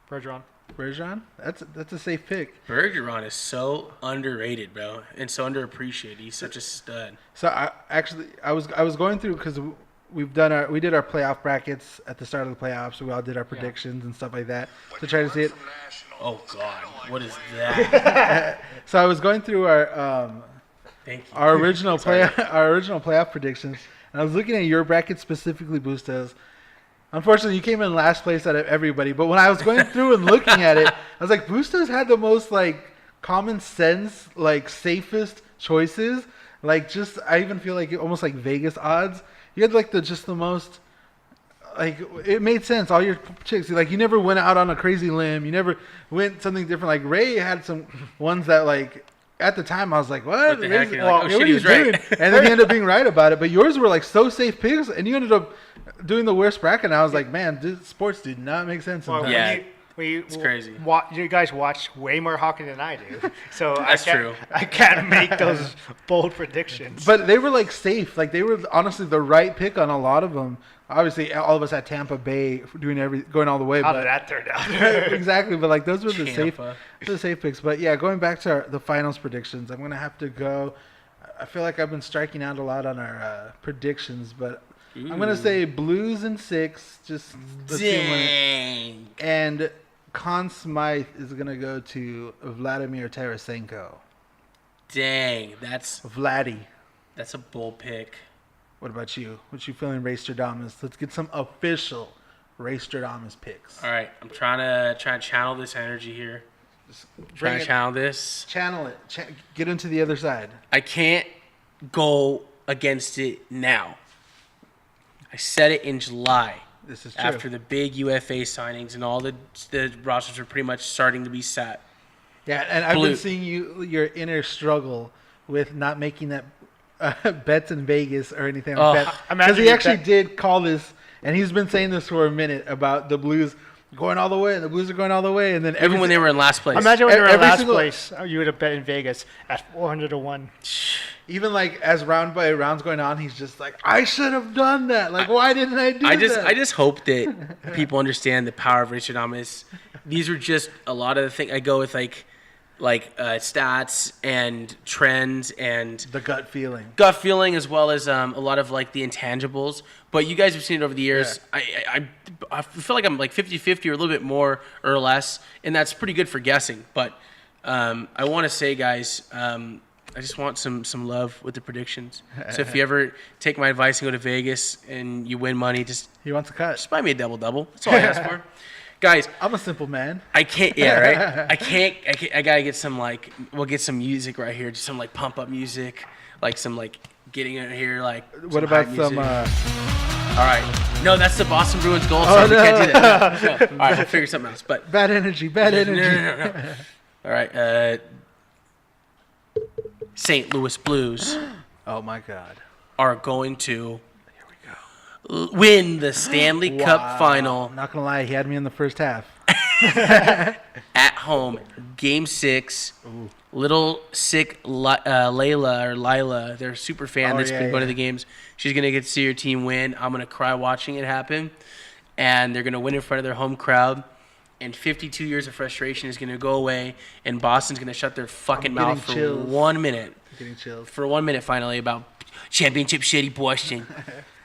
Bergeron. Bergeron? That's a safe pick. Bergeron is so underrated, bro, and so underappreciated. He's such a stud. So I was going through because we did our playoff brackets at the start of the playoffs. We all did our predictions and stuff like that to try to see it. Oh God, what is that? So I was going through Thank you. our original playoff predictions, and I was looking at your bracket specifically, Bustos. Unfortunately, you came in last place out of everybody. But when I was going through and looking at it, I was like, Bustos had the most common sense, safest choices. I even feel like almost like Vegas odds. You had the most. It made sense. All your chicks, you never went out on a crazy limb. You never went something different. Like Ray had some ones that at the time I was like, what? What the heck? You're like, oh, what shit, are he you was right. doing? And then he ended up being right about it. But yours were so safe picks, and you ended up doing the worst bracket. And I was like, man, this sports did not make sense. Well, sometimes. Yeah. It's crazy. You guys watch way more hockey than I do, so That's true. I can't make those bold predictions. But they were safe. They were honestly the right pick on a lot of them. Obviously, all of us had Tampa Bay going all the way. How but did that turn out? exactly, but those were the Tampa. safe picks. But yeah, going back to the finals predictions, I'm gonna have to go. I feel like I've been striking out a lot on our predictions, but I'm gonna say Blues in 6. Just the team winning. Dang. And Conn Smythe is gonna go to Vladimir Tarasenko. Dang. That's Vladdy. a bold pick. What about you? What you feeling, Ray Stradamus? Let's get some official Ray Stradamus picks. All right, I'm trying to channel this energy here. Trying to channel this. Channel it. Get into the other side. I can't go against it now. I said it in July. This is true. After the big UFA signings and all the rosters are pretty much starting to be set. Yeah, and I've Blue. been seeing your inner struggle with not making that bets in Vegas or anything like that. Because he actually did call this, and he's been saying this for a minute about the Blues going all the way, and the Blues are going all the way, and then Even when they were in last place. Imagine when you were in every last single- place, you would have bet in Vegas at 400 to 1. even like as round by round's going on, he's just like, I should have done that. Like, why didn't I do that? I just hope that people understand the power of Richardomus. These are just a lot of the things. I go with like stats and trends and the gut feeling. Gut feeling, as well as a lot of like the intangibles. But you guys have seen it over the years. Yeah. I feel like I'm like 50-50 or a little bit more or less, and that's pretty good for guessing. But I want to say, guys, I just want some love with the predictions. So if you ever take my advice and go to Vegas and you win money, he wants a cut. Just buy me a double-double. That's all I ask for. Guys, I'm a simple man. I can't. Yeah, right. I gotta get some we'll get some music right here, just some like pump up music, like some like getting in here like. What about some? All right, no, that's the Boston Bruins goal song. We can't do that. No. All right, we'll figure something else. But bad energy. No. All right, St. Louis Blues. Oh my God. Are going to. Win the Stanley Cup final. I'm not gonna lie, he had me in the first half. At home, Game 6. Ooh. Little sick Lila, their super fan that's been going to the games. She's gonna get to see her team win. I'm gonna cry watching it happen, and they're gonna win in front of their home crowd. And 52 years of frustration is gonna go away, and Boston's gonna shut their fucking mouth for chills. 1 minute. I'm getting chills. For 1 minute, finally, about championship shitty Boston.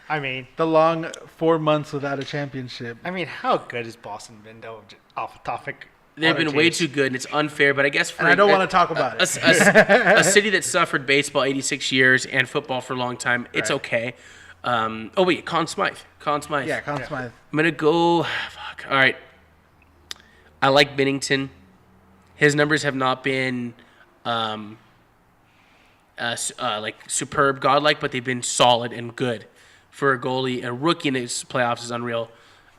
I mean, the long 4 months without a championship. I mean, how good has Boston been, though? Off topic. They've been way too good, and it's unfair. But I guess for I don't want to talk about it. A city that suffered baseball 86 years and football for a long time, it's okay. Oh wait, Conn Smythe. Yeah, Conn Smythe. I'm gonna go. Fuck. All right. I like Bennington. His numbers have not been like superb, godlike, but they've been solid and good. For a goalie, a rookie in his playoffs is unreal.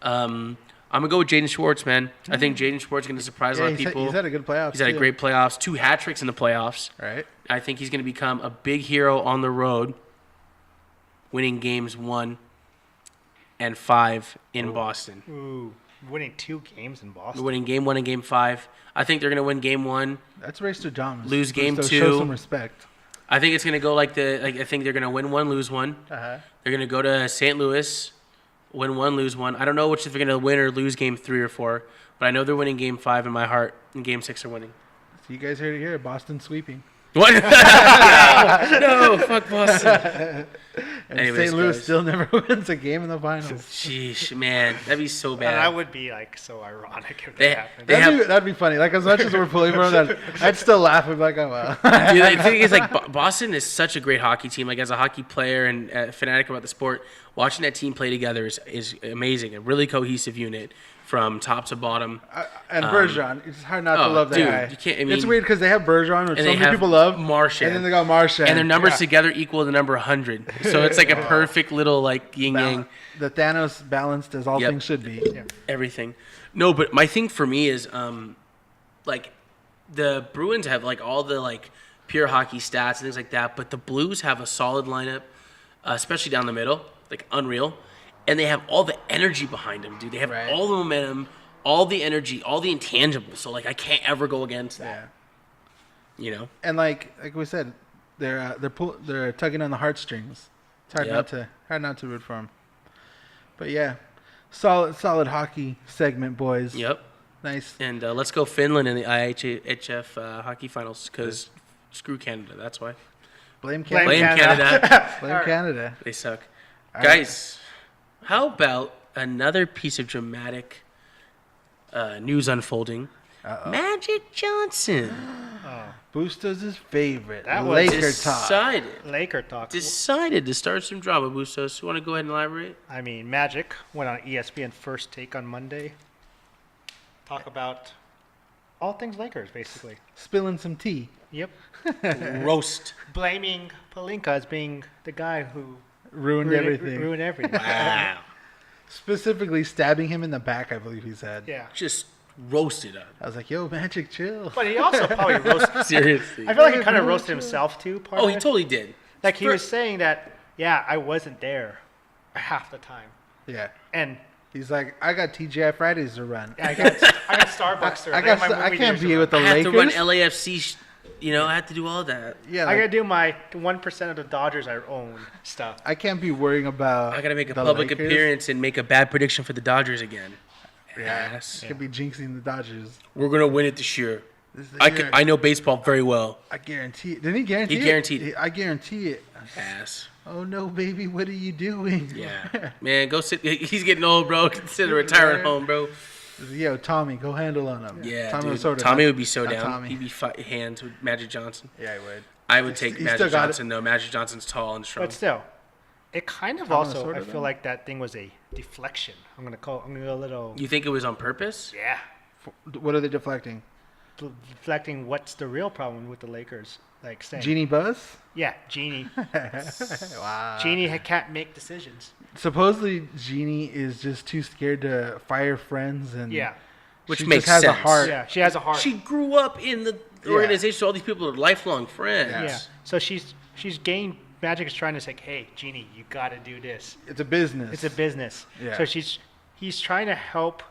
I'm gonna go with Jaden Schwartz, man. I think Jaden Schwartz is gonna surprise a lot of people. He's had a good playoffs. He's had a great playoffs. 2 hat tricks in the playoffs. Right. I think he's gonna become a big hero on the road, winning games 1 and 5 in Boston. Ooh, winning 2 games in Boston. Winning game 1 and game 5. I think they're gonna win game 1. That's race to Thomas. Lose game 2. Show some respect. I think it's gonna go I think they're gonna win 1, lose 1. Uh-huh. They're gonna go to St. Louis, win 1, lose 1. I don't know which if they're gonna win or lose game 3 or 4, but I know they're winning game 5 in my heart, and game 6 are winning. So you guys heard it here. Boston sweeping. What? no, fuck Boston. And Anyways, St. Louis guys. still never wins a game in the finals. Sheesh, man, that'd be so bad. And that would be like so ironic if that happened. That'd be funny. Like as much as we're pulling for them, I'd still laugh and be like, oh well. Dude, the thing is, like, Boston is such a great hockey team. Like, as a hockey player and a fanatic about the sport, watching that team play together is amazing. A really cohesive unit from top to bottom. And Bergeron, it's hard not to love that dude, guy. You can't, I mean, it's weird because they have Bergeron, which so many people love. Martian. And then they got Martian. And their numbers together equal the number 100. So it's like a perfect little, like, yin-yang. The Thanos balanced as all things should be. Yeah. Everything. No, but my thing for me is, like, the Bruins have, like, all the, like, pure hockey stats and things like that, but the Blues have a solid lineup, especially down the middle, like, unreal. And they have all the energy behind them, dude. They have all the momentum, all the energy, all the intangibles. So, like, I can't ever go against that. Yeah. You know? And, like we said, they're tugging on the heartstrings. It's hard not to root for them. But, yeah, solid hockey segment, boys. Yep. Nice. And let's go Finland in the IHF hockey finals because screw Canada. That's why. Blame Canada. Blame Canada. Blame Canada. They suck. All Guys, how about another piece of dramatic news unfolding? Uh-oh. Magic Johnson. Bustos' his favorite. That was Laker talk. Laker talk. Decided to start some drama, Bustos. You want to go ahead and elaborate? I mean, Magic went on ESPN First Take on Monday. Talk about all things Lakers, basically. Spilling some tea. Yep. Roast. Blaming Pelinka as being the guy who Ruined everything. Ruined everything. Wow. Specifically stabbing him in the back, I believe he said. Yeah. Just roasted him. I was like, yo, Magic, chill. But he also probably roasted. Seriously. I feel like he kind of roasted himself too. Part Oh, of he it. totally did. Like he was saying that, yeah, I wasn't there half the time, Yeah. and He's like, I got TGI Fridays to run. I got Starbucks. I can't be with the I have Lakers. to run LAFC I have to do all that. Yeah, I gotta do my 1% of the Dodgers I own stuff. I can't be worrying about. I gotta make a the public Lakers. appearance and make a bad prediction for the Dodgers again. Yeah, Yes. I could be jinxing the Dodgers. We're gonna win it this year. This is the I year. I know baseball very well. I guarantee it. Didn't he guarantee it? He guaranteed it. I guarantee it. Ass. Oh no, baby, what are you doing? Yeah. Man, go sit. He's getting old, bro. Consider retiring home, bro. Yo, Tommy, go handle on him. Yeah, Tommy dude. was sort of Tommy would be so not down. Tommy. He'd be hands with Magic Johnson. Yeah, he would. I would take he Magic still got it. Johnson, though. Magic Johnson's tall and strong. But still, it kind of Tommy was also, sort I of feel them. like that thing was a deflection. I'm gonna go a little. You think it was on purpose? Yeah. What are they deflecting? Deflecting what's the real problem with the Lakers. Like saying. Genie Buzz? Yeah, Genie. Wow. Genie can't make decisions. Supposedly, Genie is just too scared to fire friends and Yeah. Which she makes just has sense. a heart. Yeah, she has a heart. She grew up in the organization, so all these people are lifelong friends. Yeah. So she's gained. Magic is trying to say, hey, Genie, you got to do this. It's a business. It's a business. Yeah. So he's trying to help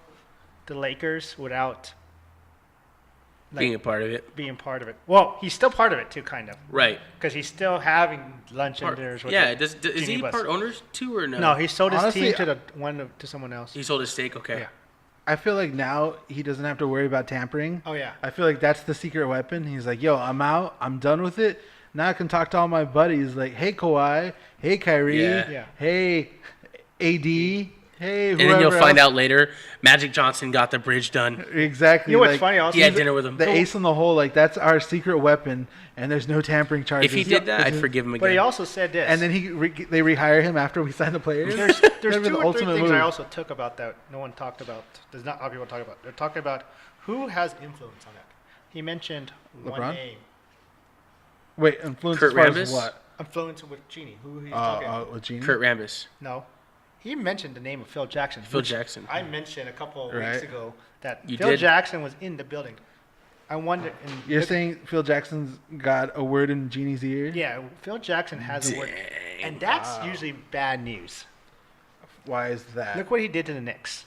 the Lakers without Being a part of it. being part of it. Well, he's still part of it too, kind of, Right. because he's still having lunch and dinners with Yeah. the Is Genie he Bus. part owners too or no? No, he sold his Honestly, team to someone else. He sold his stake? Okay. Yeah. I feel like now he doesn't have to worry about tampering. Oh yeah. I feel like that's the secret weapon. He's like, yo, I'm out. I'm done with it. Now I can talk to all my buddies like, hey, Kawhi. Hey, Kyrie. Yeah. Yeah. Hey, AD. Hey, And then you'll whoever find else. out later, Magic Johnson got the bridge done. Exactly. You know what's like, funny? Also, He had dinner with him. The ace in the hole, like that's our secret weapon, and there's no tampering charges. If he did that, I'd forgive him but he again. also said this. And then they rehire him after we sign the players. there's That'd be two the or three ultimate things move. I also took about that no one talked about. There's not a lot of people talk about. They're talking about who has influence on that. He mentioned one LeBron? name. Wait, influence Kurt as far Rambis? as what? Influence with Genie. Who he's talking? With Genie? Kurt Rambis. No. He mentioned the name of Phil Jackson. Phil which Jackson. I mentioned a couple of Right. weeks ago that You Phil did? Jackson was in the building. I wonder. You're saying Phil Jackson's got a word in Genie's ear? Yeah, Phil Jackson has a word, and that's usually bad news. Why is that? Look what he did to the Knicks.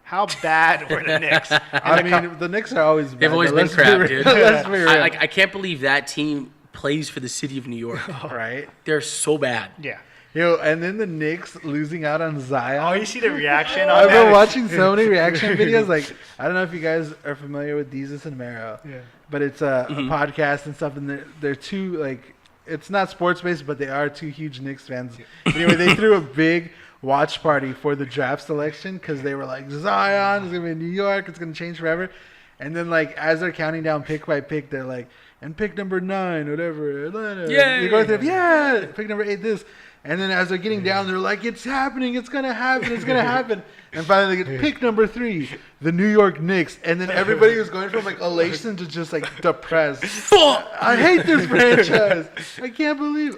How bad were the Knicks? I mean, the Knicks are always bad. They've always but been let's be crap, real. dude. Let's be real. I can't believe that team plays for the city of New York. Right? They're so bad. Yeah. Yo, and then the Knicks losing out on Zion. Oh, you see the reaction on I've that? been watching so many reaction videos. Like, I don't know if you guys are familiar with Deezus and Mero, Yeah. but it's a podcast and stuff, and they're two, like, it's not sports based, but they are two huge Knicks fans. Anyway, they threw a big watch party for the draft selection because they were like, Zion is going to be in New York, it's going to change forever. And then, like, as they're counting down pick by pick, they're like, and pick number 9, whatever, Atlanta. Yay! You're going through, yeah, pick number 8, this. And then as they're getting down, they're like, it's happening, it's going to happen, it's going to happen. And finally they get pick number 3, the New York Knicks. And then everybody was going from like elation to just like depressed. I hate this franchise. I can't believe.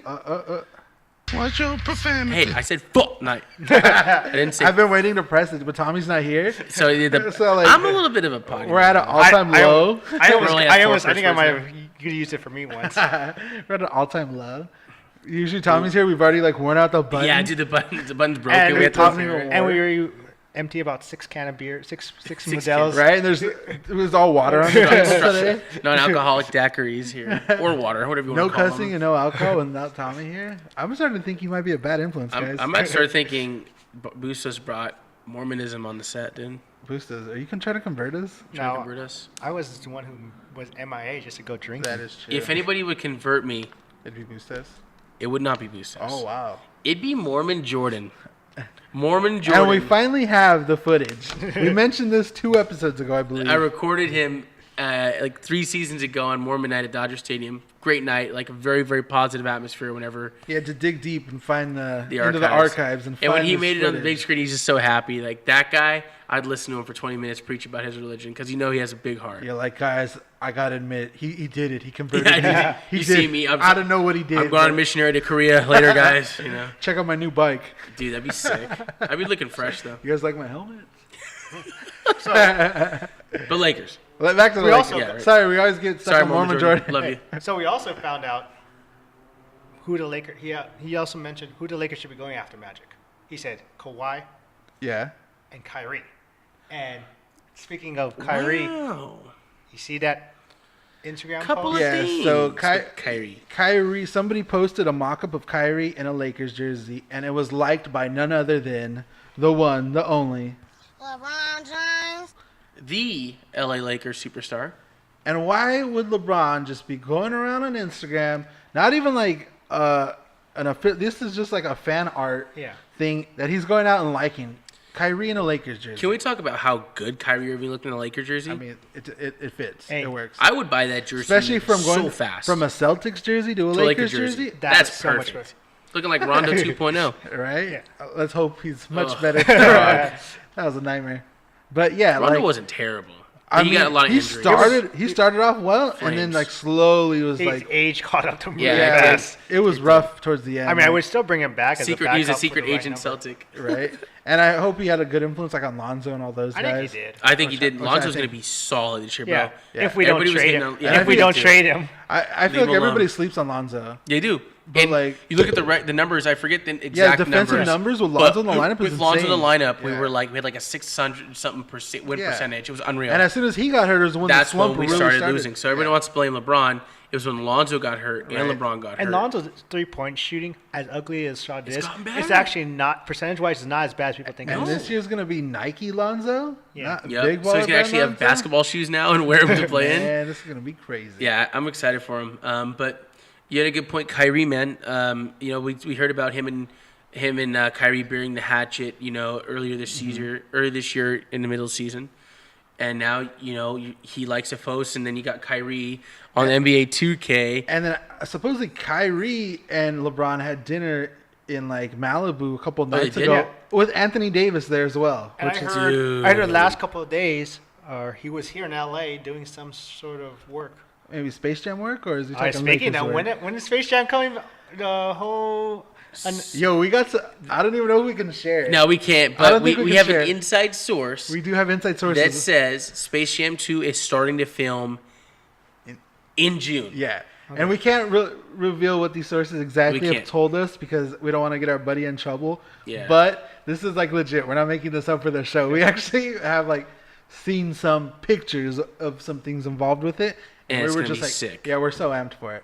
Watch your profanity. Hey, I said fuck night. I didn't say. I've been waiting to press it, but Tommy's not here. So, So, like, I'm a little bit of a potty. We're at an all-time low. I We're only at four think I first might words have. You could use it for me once. We're at an all-time low. Usually Tommy's here. We've already like worn out the button. Yeah, dude, the button's broken. And we have to Tommy repair it. will- And we were empty about 6 can of beer, six Modelo's. Right? And it was all water on the table today. Non-alcoholic daiquiris here, or water, whatever you No want to call cussing them. and no alcohol without Tommy here. I'm starting to think he might be a bad influence, guys. I might start thinking Bustos brought Mormonism on the set, dude. Boostas, are you trying to convert us? Trying to No, convert us. I was the one who was MIA just to go drinking. That is true. If anybody would convert me, It'd be Boostas. it would not be Bustos. Oh, wow. It'd be Mormon Jordan. Mormon Jordan. And we finally have the footage. We mentioned this 2 episodes ago, I believe. I recorded him like 3 seasons ago on Mormon Night at Dodger Stadium. Great night, like a very, very positive atmosphere whenever He had to dig deep and find the into archives. the archives and find when he this made it on the big footage. screen, he's just so happy. Like that guy, I'd listen to him for 20 minutes preach about his religion because he has a big heart. You're like, guys, I gotta admit, he did it. He converted Yeah, me. He you did. see me, I don't know what he did. I'm going on a but missionary to Korea later, guys. check out my new bike. Dude, that'd be sick. I'd be looking fresh though. You guys like my helmet? But Lakers. Back to the We Lakers. also- Yeah, right. Sorry, we always get stuck Sorry, on Mormon Jordan. Love you. So we also found out who the Lakers. He also mentioned who the Lakers should be going after Magic. He said Kawhi Yeah. and Kyrie. And speaking of Kyrie, Wow. you see that Instagram Couple post? of Yeah, things. so Kyrie. Kyrie, somebody posted a mock-up of Kyrie in a Lakers jersey, and it was liked by none other than the one, the only. LeBron James. The LA Lakers superstar. And why would LeBron just be going around on Instagram, not even like this is just like a fan art thing that he's going out and liking Kyrie in a Lakers jersey. Can we talk about how good Kyrie Irving looked in a Lakers jersey? I mean, it fits. Hey, it works. I would buy that jersey Especially from so going fast. from a Celtics jersey to a To a Lakers jersey. That's so much perfect. Looking like Rondo 2.0. Right? Yeah. Let's hope he's much Ugh. better. That was a nightmare. But yeah, Rondo like, wasn't terrible. I He mean, got a lot of he injuries. He started off well, and then Flames. like slowly was His like, age caught up to him Yeah, really it fast. it was rough towards the end. I mean, I like, would still bring him back as Secret, a backup. he's a for secret the right agent number. Celtic. right, and I hope he had a good influence like on Lonzo and all those I guys. think he did. I think he did. which I Lonzo's think- going to be solid this year, bro. Yeah. Yeah. If we don't Everybody was trade hitting him. on- yeah, If we I don't think trade him. I feel Leave like him everybody alone. sleeps on Lonzo. They do. But, And like- you look at the numbers. I forget the exact defensive numbers with but Lonzo in the lineup is with Lonzo in the insane. lineup, we Yeah. had like a 600 something win Yeah. percentage. It was unreal. And as soon as he got hurt, it was when That's the slump when we really started losing. So everybody Yeah. wants to blame LeBron. It was when Lonzo got hurt and Right. LeBron got hurt. And Lonzo's 3-point shooting, as ugly as shot It's is, gotten it's better. actually not, percentage-wise, it's not as bad as people think. And it this is. year's gonna be Nike Lonzo. Yeah. Not Yep. big So he's baller gonna actually have Lonzo? basketball shoes now and wear them to play in. Man, this is gonna be crazy. Yeah, I'm excited for him. But you had a good point, Kyrie, man. We heard about him and Kyrie bearing the hatchet. Earlier this season, earlier this year in the middle of the season, and now he likes to post, and then you got Kyrie on the NBA 2K. And then supposedly Kyrie and LeBron had dinner in like Malibu a couple nights did? ago Yeah. with Anthony Davis there as well. And I Which is heard the last couple of days, he was here in LA doing some sort of work. maybe Space Jam work, or is he talking Speaking Lakers of, work? when is Space Jam coming? The whole... Yo, we got. I don't even know if we can share it. No, we can't. I don't But we think we can have share an it. inside source We do have inside sources. that says Space Jam 2 is starting to film in June. Yeah. And we can't reveal what these sources exactly We have can't. told us because we don't want to get our buddy in trouble. Yeah. But this is like legit. We're not making this up for the show. We actually have like seen some pictures of some things involved with it. And we it's were gonna just be like, sick. yeah, we're so amped for it.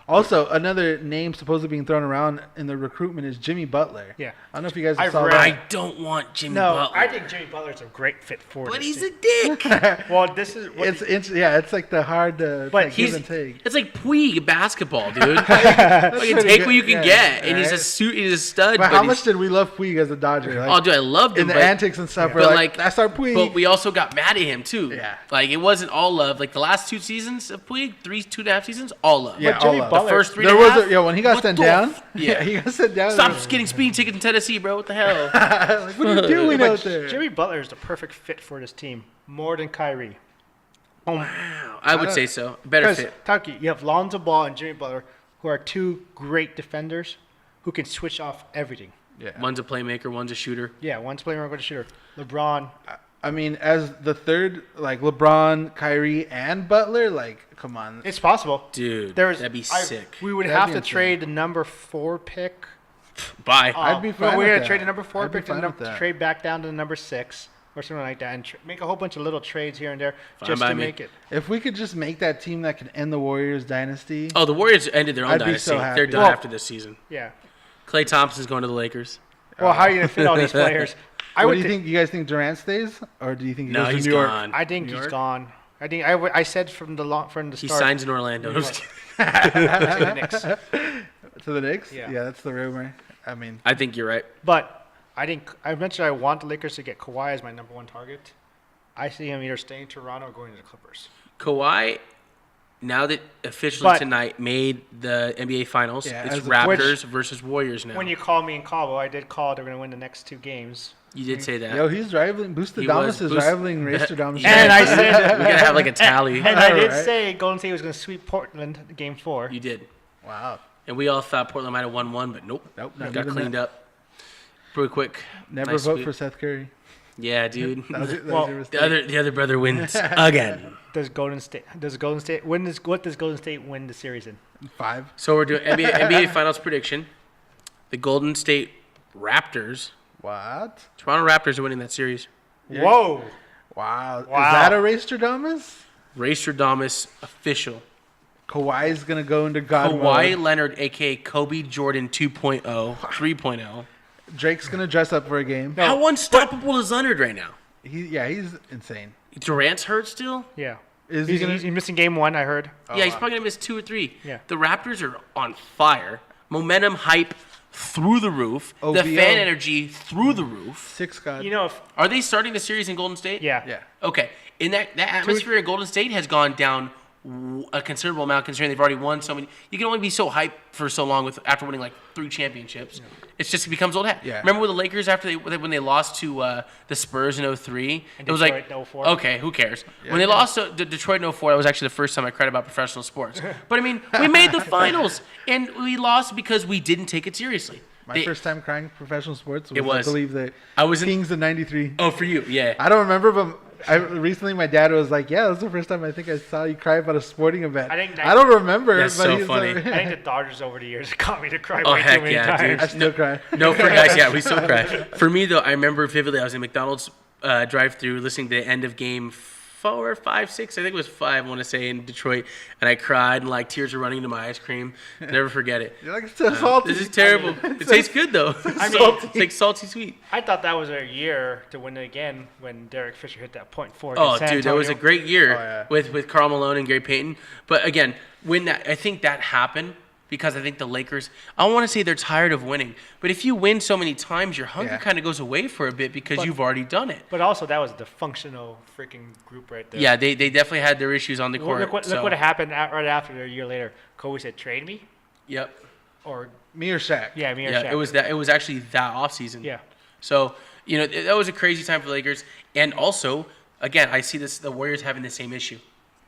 Also, another name supposedly being thrown around in the recruitment is Jimmy Butler. Yeah. I don't know if you guys I've saw read- that. I don't want Jimmy No, Butler. I think Jimmy Butler's a great fit for But this he's a team. dick. Well, this is... What It's like the hard to But like, he's- give and take. It's like Puig basketball, dude. That's Fucking pretty take good. what you can Yeah, get, and he's a right? he's a stud. But how he's- much did we love Puig as a Dodger? Like, Oh, dude, I loved him. in the but, antics and stuff, but we're like, that's our Puig. But we also got mad at him too. Yeah. Like it wasn't all love. Like the last 2 seasons of Puig, 2.5 seasons, all love. Yeah, But Jimmy all love. Butler- The first 3 There and a was half, a, when he got what sent the down. Yeah. He got sent down. Stop getting speeding tickets in Tennessee, bro. What the hell? Like, what are you doing out there? Jimmy Butler is the perfect fit for this team, more than Kyrie. I would say so. Better Because fit. Tucky, you have Lonzo Ball and Jimmy Butler, who are 2 great defenders who can switch off everything. Yeah. One's a playmaker, one's a shooter. Yeah, one's playing one, one's a shooter. LeBron, I mean, as the third, like LeBron, Kyrie, and Butler, like, come on. it's possible. Dude, There's, that'd be I- sick. We would That'd have be to insane. trade the number 4 pick. Bye. I'd be fine We're with gonna that. trade the number 4 I'd be pick to, fine with that. trade back down to the number 6 or something like that, and make a whole bunch of little trades here and there Fine just by to me. make it. If we could just make that team that can end the Warriors dynasty. Oh, the Warriors ended their own I'd be dynasty. so happy. They're done Well- after this season. Yeah. Klay Thompson's going to the Lakers. Well, how are you gonna fit all these players? What do you think? You guys think Durant stays, or do you think he No, goes to he's New York? gone. I think New he's York? gone. I think I said from the He start. signs in Orlando. I'm just kidding. to the Knicks. To the Knicks? Yeah. that's the rumor. I mean, I think you're right. But I mentioned I want the Lakers to get Kawhi as my number 1 target. I see him either staying in Toronto or going to the Clippers. Kawhi, now that officially But- tonight made the NBA Finals, Yeah, it's as a- Raptors versus Warriors now. When you call me in Cabo, I did call. They're going to win the next 2 games. You did say that. yo, he's rivaling. Booster He Damas was. is rivaling Racer Damas. Yeah. And I said, we gotta have like a tally. and I did Right. say Golden State was going to sweep Portland Game 4. You did, Wow. and we all thought Portland might have won one, but nope. Nope, not Got even cleaned that. up. Pretty quick. Never Nice vote sweep. for Seth Curry. Yeah, dude. That was Well, your the mistake. other brother wins again. Does Golden State win this? What does Golden State win the series in? 5. So we're doing NBA Finals prediction. The Golden State Raptors. What? Toronto Raptors are winning that series. Yeah. Whoa! Wow. Is Wow. that a Racer Damas? Raystradamus official. Kawhi's gonna go into God Kawhi mode. Leonard, aka Kobe Jordan 2.0, 3.0. Drake's gonna dress up for a game. How unstoppable is Leonard right now? He's insane. Durant's hurt still? Yeah. Is he gonna? He's missing game 1, I heard. Yeah, he's probably going to miss 2 or 3. Yeah. The Raptors are on fire. Momentum, hype through the roof. The OVO. fan energy through the roof. 6 God. You know, if Are they starting the series in Golden State? yeah. Yeah. Okay. In that atmosphere in Golden State has gone down a considerable amount considering they've already won so many. You can only be so hyped for so long after winning like 3 championships. It's just it becomes old hat. Yeah. Remember with the Lakers after when they lost to the Spurs in 03? And It was like Detroit in 04. okay, who cares? When they lost to Detroit in 04, that was actually the first time I cried about professional sports. But I mean, we made the finals and we lost because we didn't take it seriously. My first time crying professional sports was, It was. I believe, the I was in- Kings in '93. Oh, for you, yeah. I don't remember, but recently my dad was like, "Yeah, that's the first time I think I saw you cry about a sporting event." I don't remember. That's but so he's funny. like- I think the Dodgers over the years got me to cry Oh, way heck too many yeah, dude. times. I still cry. No, for guys, yeah, we still cry. For me, though, I remember vividly, I was in McDonald's drive-thru listening to the end of game 4, 5, 6, I think it was 5, I want to say, in Detroit, and I cried, and like tears were running into my ice cream. Never forget it. You're like, it's so salty. This is terrible. It tastes good, though. I mean, It's like salty sweet. I thought that was a year to win it again when Derek Fisher hit that .4 Oh, against San dude, that was a Antonio. great year Oh, yeah. with Karl Malone and Gary Payton. But again, I think that happened because I think the Lakers, I don't want to say they're tired of winning, but if you win so many times, your hunger Yeah. kind of goes away for a bit because you've already done it. But also, that was the functional freaking group right there. Yeah, they definitely had their issues on the court. Look what happened right after a year later. Kobe said, "Trade me," Yep. or Me or Shaq? yeah, me or Yeah, Shaq. it was actually that offseason. Yeah. So, that was a crazy time for the Lakers. And also, again, I see the Warriors having the same issue.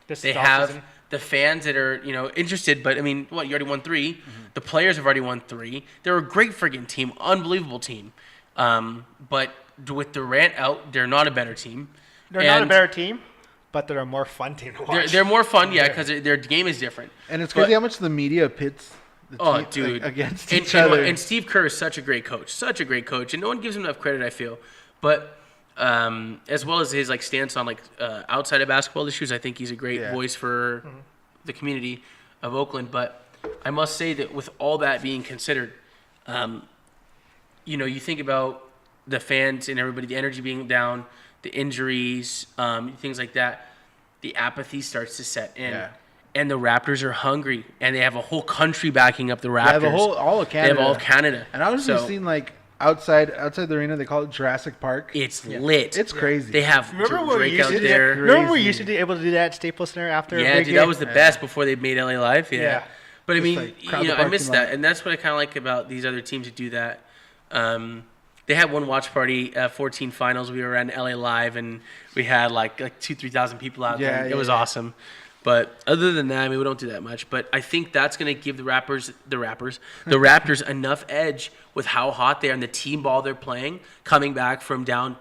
This They is have offseason. the fans that are, interested, but I mean, you already won 3. Mm-hmm. The players have already won 3. They're a great friggin' team, unbelievable team. But with Durant out, they're not a better team. They're not a And better team, but they're a more fun team to watch. They're more fun, yeah, because their game is different. And it's But- crazy how much the media pits the Oh, team dude. against and, each other. And Steve Kerr is such a great coach, and no one gives him enough credit, I feel. But as well as his stance on outside of basketball issues, I think he's a great Yeah. voice for the community of Oakland. But I must say that with all that being considered, you think about the fans and everybody, the energy being down, the injuries, things like that, the apathy starts to set in. Yeah. And the Raptors are hungry, and they have a whole country backing up the Raptors. Yeah, all of They Canada. have all of Canada. And I was just So, seeing outside the arena, they call it Jurassic Park. it's lit. It's crazy. They have Remember when we Drake used out to do there. that? Remember we Crazy. used to be able to do that at Staples Center after a Yeah, big dude, game? that was the best before they made LA Live. Yeah. Yeah. But I Just, mean, crowd the I parking miss lot. that, and that's what I kind of like about these other teams that do that. They had one watch party, 14 finals. We were on LA Live, and we had like 2,000-3,000 people out there. Yeah, It yeah, was yeah. awesome. But other than that, I mean, we don't do that much. But I think that's going to give the Raptors enough edge with how hot they are and the team ball they're playing, coming back from down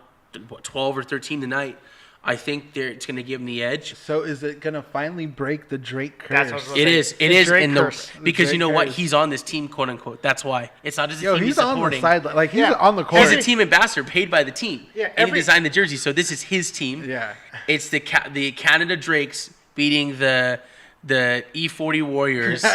12 or 13 tonight. I think it's going to give them the edge. So is it gonna finally break the Drake curse? That's what I was It is. It The is Drake in curse. the because Drake you know what? curse. He's on this team, quote unquote. That's why it's not just a Yo, team he's he's on the supporting. sideline. Like he's Yeah. on the court. He's a team ambassador paid by the team. Yeah, and he every- designed the jersey, so this is his team. Yeah. It's the Canada Drakes beating the E40 Warriors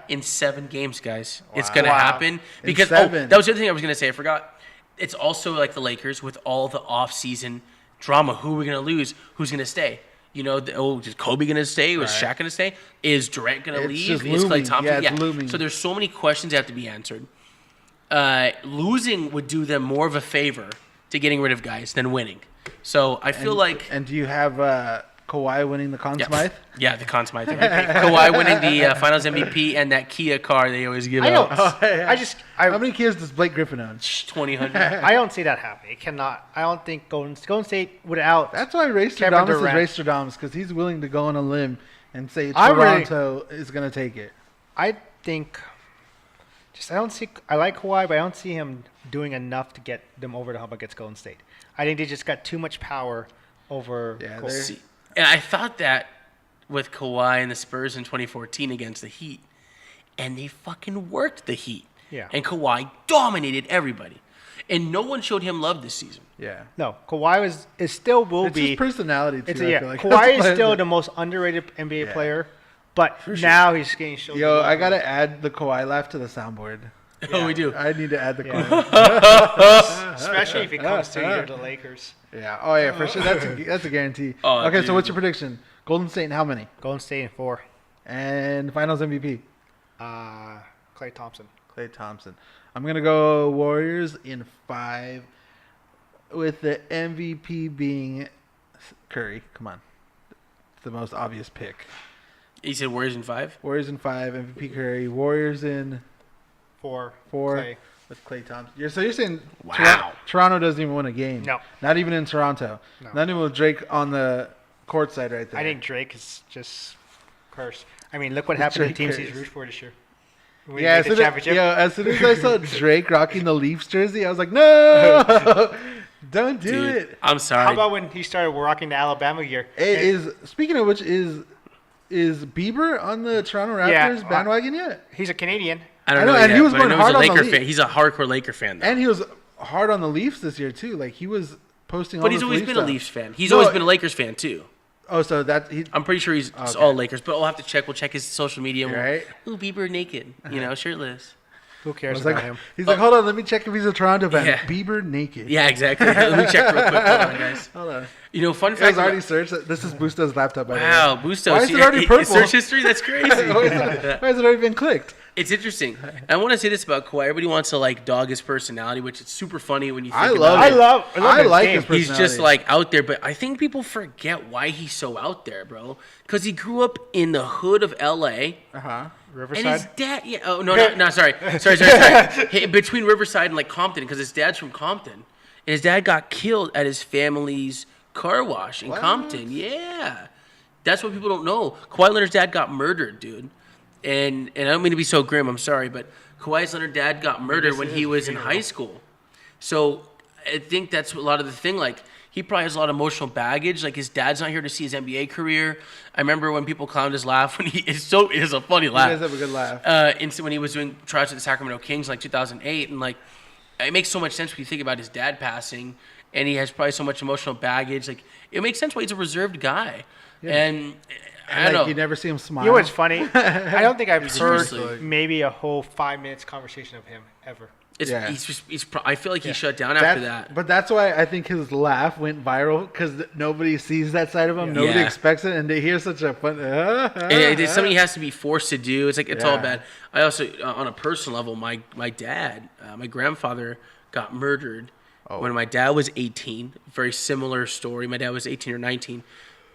in 7 games, guys. It's gonna Wow. happen because 7. that was the other thing I was gonna say. I forgot. It's also like the Lakers with all the off-season drama. Who are we gonna lose? Who's gonna stay? Is Kobe gonna stay? Is Shaq gonna stay? Is Durant gonna It's leave? just Is Klay looming. Thompson? Yeah, it's looming. So there's so many questions that have to be answered. Losing would do them more of a favor to getting rid of guys than winning. So I feel like And do you have Kawhi winning the Conn Smythe? yeah, the Conn Smythe MVP. Kawhi winning the Finals MVP and that Kia car they always give I don't. out. How many kids does Blake Griffin own? 2000. I don't see that happening. It cannot. I don't think Golden State without. That's why Ray Kevin Stradamus is Durant. Ray Stradamus, because he's willing to go on a limb and say I really- Toronto is going to take it. I think. I don't see. I like Kawhi, but I don't see him doing enough to get them over the hump against Golden State. I think they just got too much power over. Yeah, Golden they're- State. And I thought that with Kawhi and the Spurs in 2014 against the Heat, and they fucking worked the Heat. Yeah. And Kawhi dominated everybody. and no one showed him love this season. Yeah. No, Kawhi still will It's be. his personality, too. It's I yeah. feel like. Kawhi is still the most underrated NBA player, but now he's getting shown. Yo, I got to add the Kawhi laugh to the soundboard. Oh, we do. I need to add the Yeah. Kawhi. Especially if it comes to either the Lakers. Yeah. Oh, yeah, for sure. That's a guarantee. Oh, okay, dude. so what's your prediction? Golden State in how many? Golden State in 4. And Finals MVP? Klay Thompson. Klay Thompson. I'm going to go Warriors in 5 with the MVP being Curry. Come on. It's the most obvious pick. He said Warriors in 5. Warriors in 5, MVP Curry. Warriors in 4. 4 Klay. with Klay Thompson. So you're saying Wow. Toronto doesn't even win a game? No. Not even in Toronto? No. Not even with Drake on the court side right there? I think Drake is just cursed. I mean, look what happened to the Drake teams he's cursed. rooted for this year. When we Yeah, made the championship. as soon as I saw Drake rocking the Leafs jersey, I was like, no, don't do Dude, it. I'm sorry. How about when he started rocking the Alabama gear? It is. Speaking of which, is Bieber on the Toronto Yeah, Raptors bandwagon yet? He's a Canadian. I don't I know, know, and yet, he was but I going know hard on he's a the Laker league. fan. He's a hardcore Laker fan, though. And he was hard on the Leafs this year too. Like he was posting. But all he's this always Leafs been a stuff. Leafs fan. He's No, always been a Lakers fan, too. Oh, so that he. I'm pretty sure he's Okay. all Lakers, but we'll have to check. We'll check his social media. And Right. Ooh, Bieber naked, shirtless. Who I cares was about like, him? he's like, hold on, let me check if he's a Toronto fan. Yeah. Bieber naked. Yeah, exactly. Let me check real quick. Hold on, guys. Hold on. You know, fun It fact. was already searched. This is Busto's laptop. By the way. Wow, Bustos. Why is it already purple? Search history? That's crazy. Why has it already been clicked? It's interesting. I want to say this about Kawhi. Everybody wants to like dog his personality, which is super funny when you think I about love it. it. I his like game. his personality. He's just like out there, but I think people forget why he's so out there, bro. Because he grew up in the hood of L.A. Uh-huh. And his Riverside. dad, yeah. Oh no, sorry. Between Riverside and like Compton, because his dad's from Compton, and his dad got killed at his family's car wash in What? Compton. Yeah, that's what people don't know. Kawhi Leonard's dad got murdered, dude. And I don't mean to be so grim. I'm sorry, but Kawhi Leonard's dad got murdered when he was in high school. So I think that's a lot of the thing. Like he probably has a lot of emotional baggage. Like his dad's not here to see his NBA career. I remember when people clowned his laugh when it is a funny You laugh. guys have a good laugh. When he was doing tryouts at the Sacramento Kings in like 2008, and like it makes so much sense when you think about his dad passing, and he has probably so much emotional baggage. Like it makes sense why he's a reserved guy, and I don't know. You never see him smile. You know what's funny? I don't think I've heard Seriously. maybe a whole 5 minutes conversation of him ever. Yeah. I feel like he shut down after that. But that's why I think his laugh went viral because nobody sees that side of him. Nobody Yeah. expects it, and they hear such a fun. And it's something he has to be forced to do. It's like it's all Yeah. bad. I also, on a personal level, my dad, my grandfather got murdered when my dad was 18. Very similar story. My dad was 18 or 19,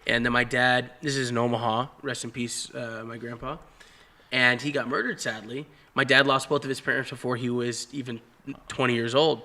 and then my dad. This is in Omaha. Rest in peace, my grandpa. And he got murdered. Sadly, my dad lost both of his parents before he was even 20 years old.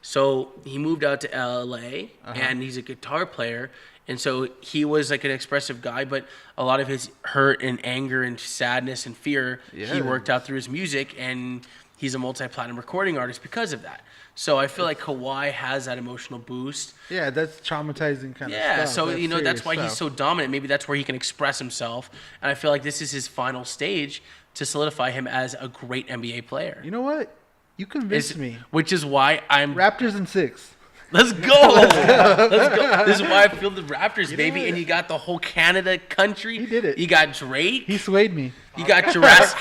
So he moved out to LA, and he's a guitar player. And so he was like an expressive guy, but a lot of his hurt and anger and sadness and fear, he worked out through his music, and he's a multi-platinum recording artist because of that. So I feel like Kawhi has that emotional boost. Yeah, that's traumatizing kind of Yeah, stuff. so That's that's serious why he's stuff. so dominant. Maybe that's where he can express himself, and I feel like this is his final stage to solidify him as a great NBA player. You know what? You convinced me. Which is why I'm. Raptors in 6. Let's go. Let's go. This is why I feel the Raptors, baby. what? And you got the whole Canada country. He did it. You got Drake. He swayed me. You got Jurassic.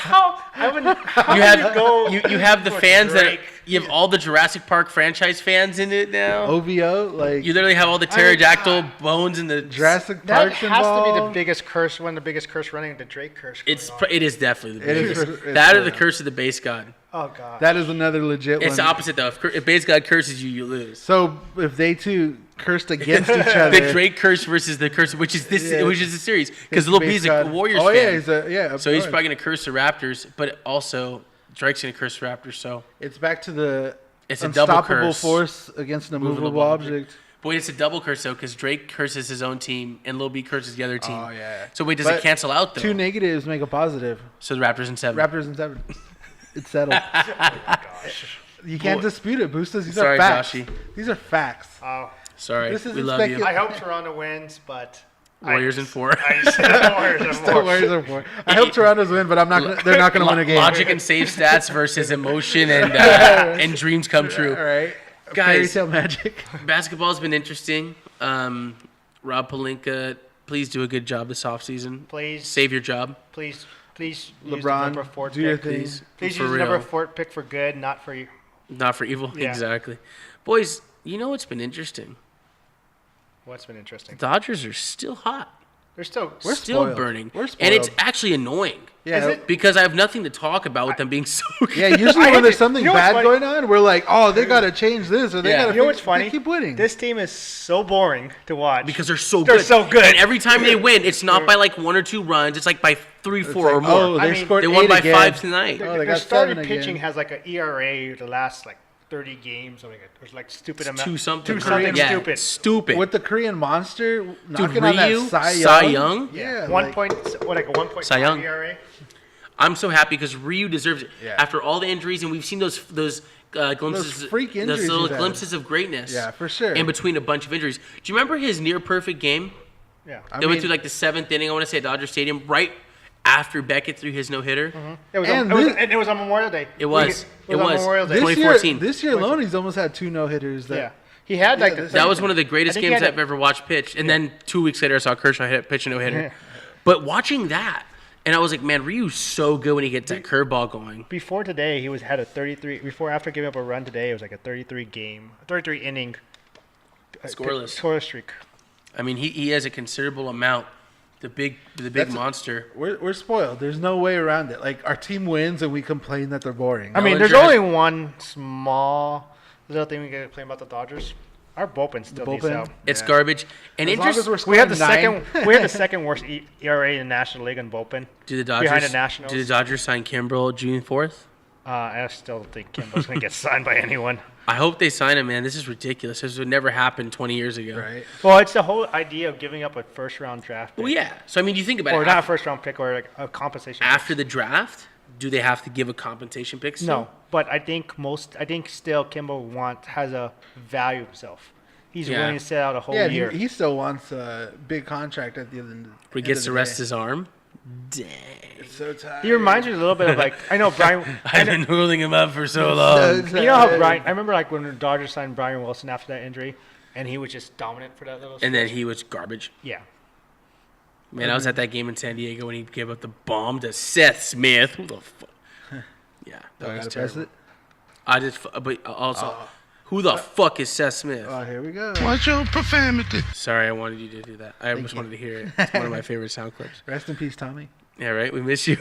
You have the for fans Drake? you have all the Jurassic Park franchise fans in it now. OVO, like You literally have all the pterodactyl bones in the Jurassic That Park's has to be the involved. biggest curse, one of the biggest curse running, the Drake curse. It is definitely the It is biggest. for- That or it's the for- curse of the base god. Oh, God. That is another legit It's one. the opposite though. If base god curses you, you lose. So if they two cursed against each other, The Drake curse versus the curse, which is the series, because it's Lil base B's a god. Warriors Oh fan. yeah, he's a So he's probably gonna curse the Raptors, but also Drake's gonna curse the Raptors. So It's back to the It's a double unstoppable curse. force against an immovable Movable object. but wait, it's a double curse though, because Drake curses his own team and Lil B curses the other team. Oh yeah. So wait, does But it cancel out though? Two negatives make a positive. So the Raptors in 7. Raptors in 7. It's settled. You can't dispute it, Boosters. These Sorry, are facts. Joshy. These are facts. Oh, Sorry, This is we a love you. I hope Toronto wins, but Warriors in 4. I just said Warriors in The 4. Warriors are 4. I hope Toronto's win, but I'm not. They're not going to win a game. Logic and save stats versus emotion and dreams come true. All right. Fairy Guys, tale magic. basketball's been interesting. Rob Pelinka, please do a good job this offseason. Please. Save your job. Please use the LeBron, number 4 do your pick. thing. Please For use the real. number 4 pick for good, not for you. Not for evil. Yeah. Exactly. Boys, you know what's been interesting? What's been interesting? The Dodgers are still hot. They're still. We're Still spoiled. burning. We're And it's spoiled. actually annoying. Yeah, Is it? Because I have nothing to talk about with them being so good. yeah. Usually when there's something You know what's bad funny? going on, we're like, oh, they gotta change this or they Yeah. gotta. You know what's fix- funny? They keep winning. This team is so boring to watch. Because they're so They're good. so good. And every time they win, it's not by like 1 or 2 runs. It's like by 3, It's 4 or like, more. oh, they I mean, scored They won 8 by again. 5 tonight. Oh, they their got starting 7 pitching again. has like an ERA the last like 30 games. Or like there's like stupid amount. 2 something. 2 something Yeah, stupid. Stupid. With the Korean monster knocking on Ryu, that Cy Young? Yeah, One like- point, what, like a 1.5 Cy Young. ERA. I'm so happy because Ryu deserves it. Yeah. After all the injuries, and we've seen those glimpses, freak those injuries little he's had. glimpses of greatness. Yeah, for sure. In between a bunch of injuries. Do you remember his near perfect game? Yeah. They went through like the 7th inning, I want to say, at Dodger Stadium, right after Beckett threw his no-hitter. It was, And and it was on Memorial Day. It was. It It was on was. Memorial Day. This- 2014. This year alone, he's almost had 2 no-hitters. Yeah. He had like this- That was one of the greatest I think he games had I've ever watched pitch. And then 2 weeks later, I saw Kershaw pitch a no-hitter. But watching that, and I was like, man, Ryu's so good when he gets that curveball going. Before today, he had a 33. After giving up a run today, it was like a 33 inning scoreless streak. I mean, he has a considerable amount. The big That's- monster. We're spoiled. There's no way around it. Like, our team wins and we complain that they're boring. I mean, there's Bellinger has- only one small little thing we can complain about the Dodgers. Our bullpen's still bullpen? decent. It's Yeah. garbage. And As long as we're We have the scoring 9. second. We have the second worst ERA in the National League in bullpen. Do the Dodgers behind the Nationals. Do the Dodgers sign Kimbrel June 4th? I still think Kimball's gonna get signed by anyone. I hope they sign him, man. This is ridiculous. This would never happen 20 years ago. Right? Well, it's the whole idea of giving up a first round draft pick. Well, yeah. So I mean, you think about Or it. not a first round pick, or like a compensation. pick. After the draft, do they have to give a compensation pick? Still? No, but I think still Kimball has a value himself. He's Yeah. willing to sit out a whole Yeah, year. he still wants a big contract at the end. Where he gets to rest his arm. Dang. It's so tired. He reminds me a little bit of like I know Brian. I've been holding him up for so long. You know how Brian? I remember like when the Dodgers signed Brian Wilson after that injury, and he was just dominant for that little. And then stretch. he was garbage. Yeah. Man, I was at that game in San Diego when he gave up the bomb to Seth Smith. Who the fuck? Yeah, Do I that was gotta press terrible. it? I just, but also, who the fuck is Seth Smith? Oh, here we go. Watch your profanity. Sorry, I wanted you to do that. I just wanted to hear it. It's one of my favorite sound clips. Rest in peace, Tommy. Yeah, right. We miss you.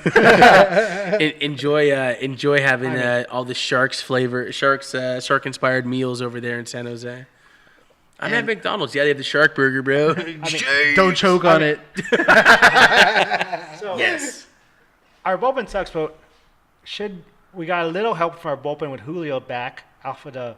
enjoy having all the shark inspired meals over there in San Jose. I'm at McDonald's. Yeah, they have the shark burger, bro. Don't choke on it. So Yes. our bullpen sucks, but we got a little help from our bullpen with Julio back off of the.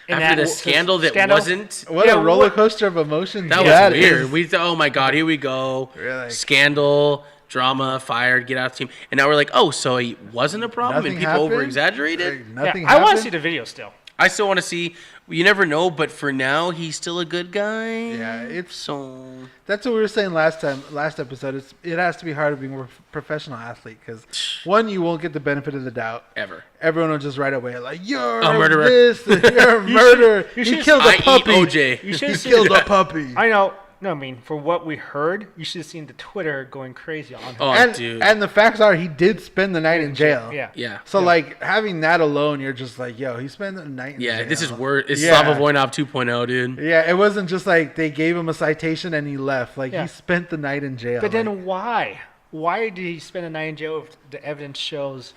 After the scandal that wasn't. What Yeah, a roller coaster of emotions. That that was weird. is. We thought, oh my god, here we go. Really? Scandal, drama, fired, get out of the team. And now we're like, oh, so he wasn't a problem and Nothing people happened? over exaggerated? Like, nothing Yeah, I want to happened? see the video still. I still want to see. You never know, but for now, he's still a good guy. Yeah, it's So that's what we were saying last episode. It has to be hard being a professional athlete because one, you won't get the benefit of the doubt. ever. Everyone will just right away like you're A murderer. This, you're a murderer. you He should- killed I a puppy. eat OJ. You should He have seen. killed a puppy. I know. No, I mean, for what we heard, you should have seen the Twitter going crazy on him. Oh, and, dude. and the facts are he did spend the night in jail. Yeah. Yeah. So like having that alone, you're just like, yo, he spent the night in jail. Yeah, this is worse. It's Yeah. Slava Voinov 2.0, dude. Yeah, it wasn't just like they gave him a citation and he left. Like Yeah. he spent the night in jail. But Like, then why? Why did he spend a night in jail if the evidence shows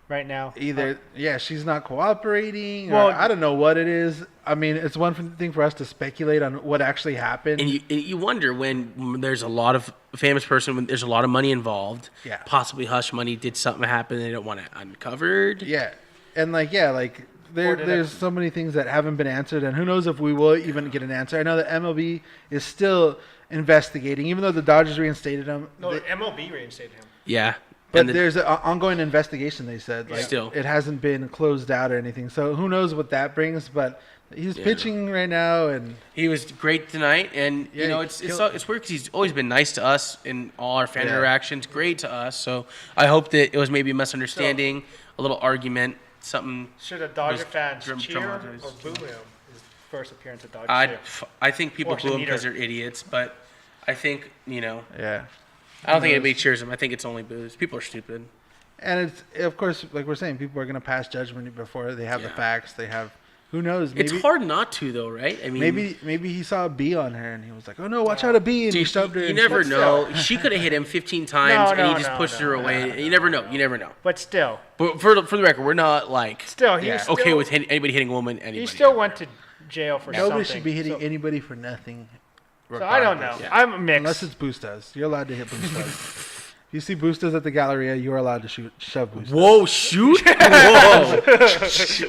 right now? either she's not cooperating, Well- or I don't know what it is. I mean, it's one thing for us to speculate on what actually happened. And you wonder when there's a lot of famous person, when there's a lot of money involved, Yeah. possibly hush money, did something happen they don't want it uncovered? Yeah, and there's so many things that haven't been answered, and who knows if we will even get an answer. I know that MLB is still investigating, even though the Dodgers reinstated him. MLB reinstated him. Yeah. But And the- there's an ongoing investigation. They said like Still. it hasn't been closed out or anything. So who knows what that brings? But he's pitching right now, and He was great tonight, and Yeah, you know he it's killed- weird because he's always been nice to us in all our fan Yeah. interactions. Great to us, so I hope that it was maybe a misunderstanding, a little argument. something. Should the Dodger was fans cheer or traumatized. boo him? His first appearance at Dodger I Stadium. I think people Or boo him Sneader. because they're idiots, but I think Yeah. I don't think anybody cheers him. I think it's only boos. People are stupid. And it's, of course, like we're saying, people are going to pass judgment before they have the Yeah. facts. They have, who knows? Maybe, It's hard not to though, right? I mean, maybe he saw a bee on her and he was like, oh no, watch out a bee. And he dude, shoved her. you and never she- know. She could have hit him 15 times, and he just pushed her away. You never know. You never know. But still, But for the record, we're not like he Yeah. was okay still, with anybody hitting a woman. Anybody. he still went to jail for Nobody something. should be hitting so, anybody for nothing. so I don't know. regardless. Yeah. I'm mixed. Unless it's Bustas. You're allowed to hit Bustas. If you see Bustas at the Galleria, you're allowed to shove Bustas. Whoa! Shoot! Whoa!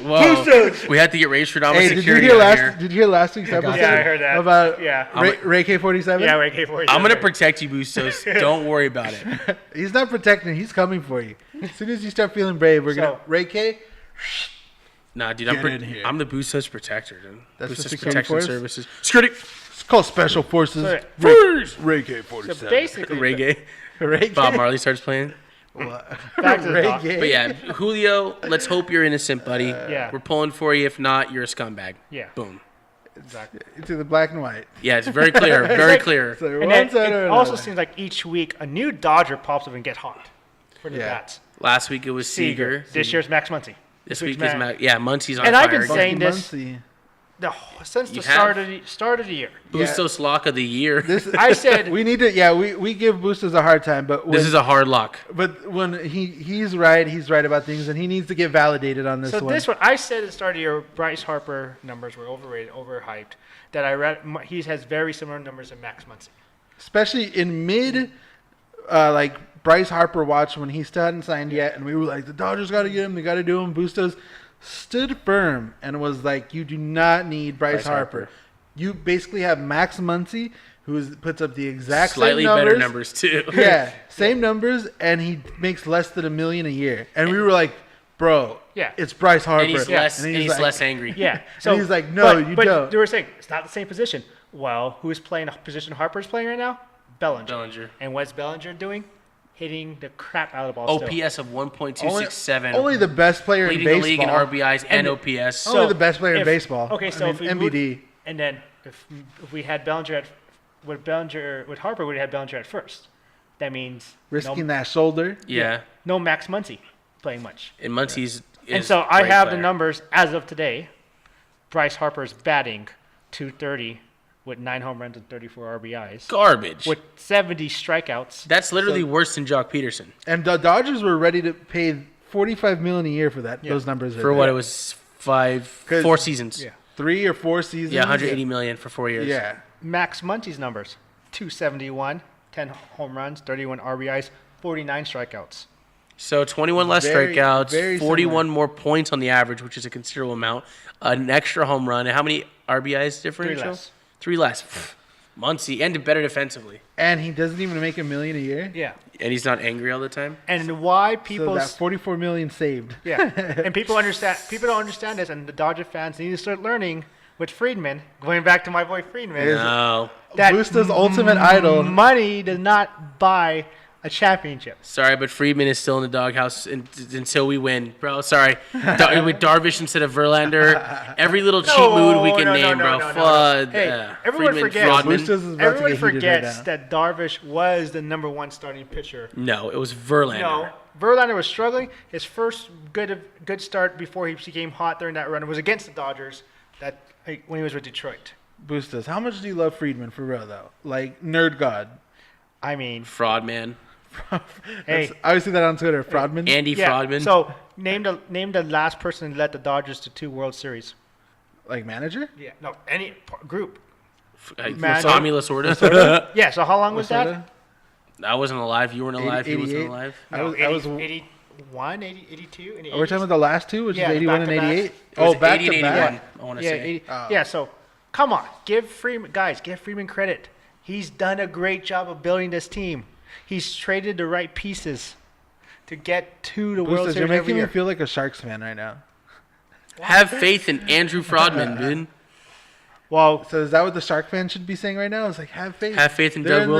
Whoa! We had to get raised for Hey, security out here. did you hear last week's episode? Yeah, I heard that. About Yeah. Ray K-47? yeah, Ray K-47. I'm gonna protect you, Bustos. Don't worry about it. He's not protecting. He's coming for you. As soon as you start feeling brave, we're gonna So- Ray K. Nah, dude, Get in here. I'm the Bustos protector, dude. That's the Bustos security Protection force? Services. Security. It's called Special Forces. So- Ray K-47. So basically, Reggae. Ray K. Bob Marley starts playing. Back to the Ray doc. K. But yeah, Julio, let's hope you're innocent, buddy. Yeah. We're pulling for you. If not, you're a scumbag. Yeah. Boom. Exactly. To the black and white. Yeah, it's very clear. Very clear. So And one then side or it also another. seems like each week a new Dodger pops up and gets hot for the Yeah. bats. Last week it was Seager. This year's Max Muncy. This week's week is Muncie's on And fire. I've been again. saying Funky this- Muncie. Since the You start have? of the year. Bustos lock of the year. This, This I said we need to. Yeah, we give Bustos a hard time, but when, is a hard lock. but when he's right about things, and he needs to get validated on this so one. this one I said at the start of the year Bryce Harper numbers were overrated, overhyped. That I read he has very similar numbers to Max Muncy. Especially in mid, like Bryce Harper watch when he still hadn't signed yet, and we were like, the Dodgers got to get him, they got to do him. Bustos stood firm and was like, you do not need Bryce Harper. You basically have Max Muncy, who puts up the exact Slightly same better numbers too. Yeah, same numbers, and he makes less than $1 million a year. And we were like, bro, Yeah. it's Bryce Harper. And he's less. And he's like- less angry. Yeah. And he's like, no, you but don't. They were saying it's not the same position. Well, who's playing the position Harper's playing right now? Bellinger. And what's Bellinger doing? Hitting the crap out of the ball. still. OPS of 1.267. Only the best player in leading baseball. the league in RBIs and OPS. Only the best player in if- baseball. Okay, so I if mean, we MBD. moved, and then if we had Bellinger at with Harper, we'd have Bellinger at first. That means Risking that shoulder. Yeah. no Max Muncy playing much. And Muncie's. And is so I great have player. the numbers as of today. Bryce Harper's batting 230 with 9 home runs and 34 RBIs. Garbage. With 70 strikeouts. That's literally worse than Jock Peterson. And the Dodgers were ready to pay $45 million a year for that. Those numbers For what it was 4 seasons. Yeah. 3 or 4 seasons. Yeah, 180 million for 4 years. Yeah. Max Muncy's numbers 271, 10 home runs, 31 RBIs, 49 strikeouts. So 21 less Very- strikeouts, very 41 similar. more points on the average, which is a considerable amount. An extra home run. And how many RBIs differential? 3 less. 3 less. Pfft. Muncie and better defensively. And he doesn't even make $1 million a year. Yeah. And he's not angry all the time. And why So people that $44 million saved. yeah. And people don't understand this, and the Dodger fans need to start learning with Friedman, going back to my boy Friedman, No. that Busta's ultimate idol. money does not buy a championship. Sorry, but Friedman is still in the doghouse until we win, bro. Sorry. With Darvish instead of Verlander. Every little cheat mood we can name, bro. Fud. Hey, everyone Friedman, forgets. Friedman. Bustos is about Everyone to get heated right forgets now. that Darvish was the number 1 starting pitcher. No, it was Verlander. No, Verlander was struggling. His first good start before he became hot during that run was against the Dodgers. When he was with Detroit. Bustos. How much do you love Friedman for real, though? Like, nerd god. I mean, Fraud man. hey, I always see that on Twitter. Fraudman. Andy yeah. Fraudman. So name the last person who led the Dodgers to 2 World Series. Like manager? Yeah, no, any group. Tommy Lasorda. Yeah. So how long was Lasorda? that? I wasn't alive. You weren't alive. He 88? wasn't alive. I was 81, 82, and 80. We're talking about the last two, which Yeah, is 81 and back-to-back. 88? It was Oh, back 80 to and back. 81, I want to Yeah, say. 80. Yeah. So come on, give Freeman credit. He's done a great job of building this team. He's traded the right pieces to get to the World Bustos, Series you're every making me year. feel like a Sharks fan right now. Have faith in Andrew Fraudman, dude. Well, So is that what the Shark fans should be saying right now? It's like, have faith. Have faith in They're Doug in the-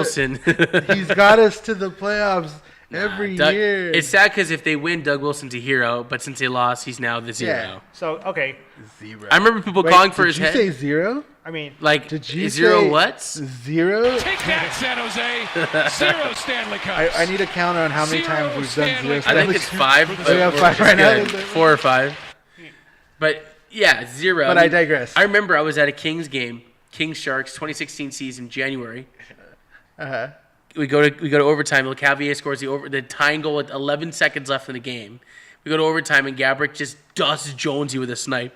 Wilson. He's got us to the playoffs, Every Doug, year. it's sad because if they win, Doug Wilson's a hero, but since they lost, he's now the zero. Yeah. So okay, zero. I remember people Wait, calling for did his you head. say zero? I mean, Like, Did you zero say what? Zero? Take that, San Jose. 0 Stanley Cups. I need a counter on how many Zero times we've done Stanley zero. Cups. I think it's 5. Oh, yeah, but 5 we're right now. good. 4 or 5. But, yeah, 0. But I digress. I remember I was at a Kings game, Kings Sharks 2016 season, January. Uh-huh. We go to overtime. LeCavier scores the tying goal with 11 seconds left in the game. We go to overtime, and Gabrick just dusts Jonesy with a snipe.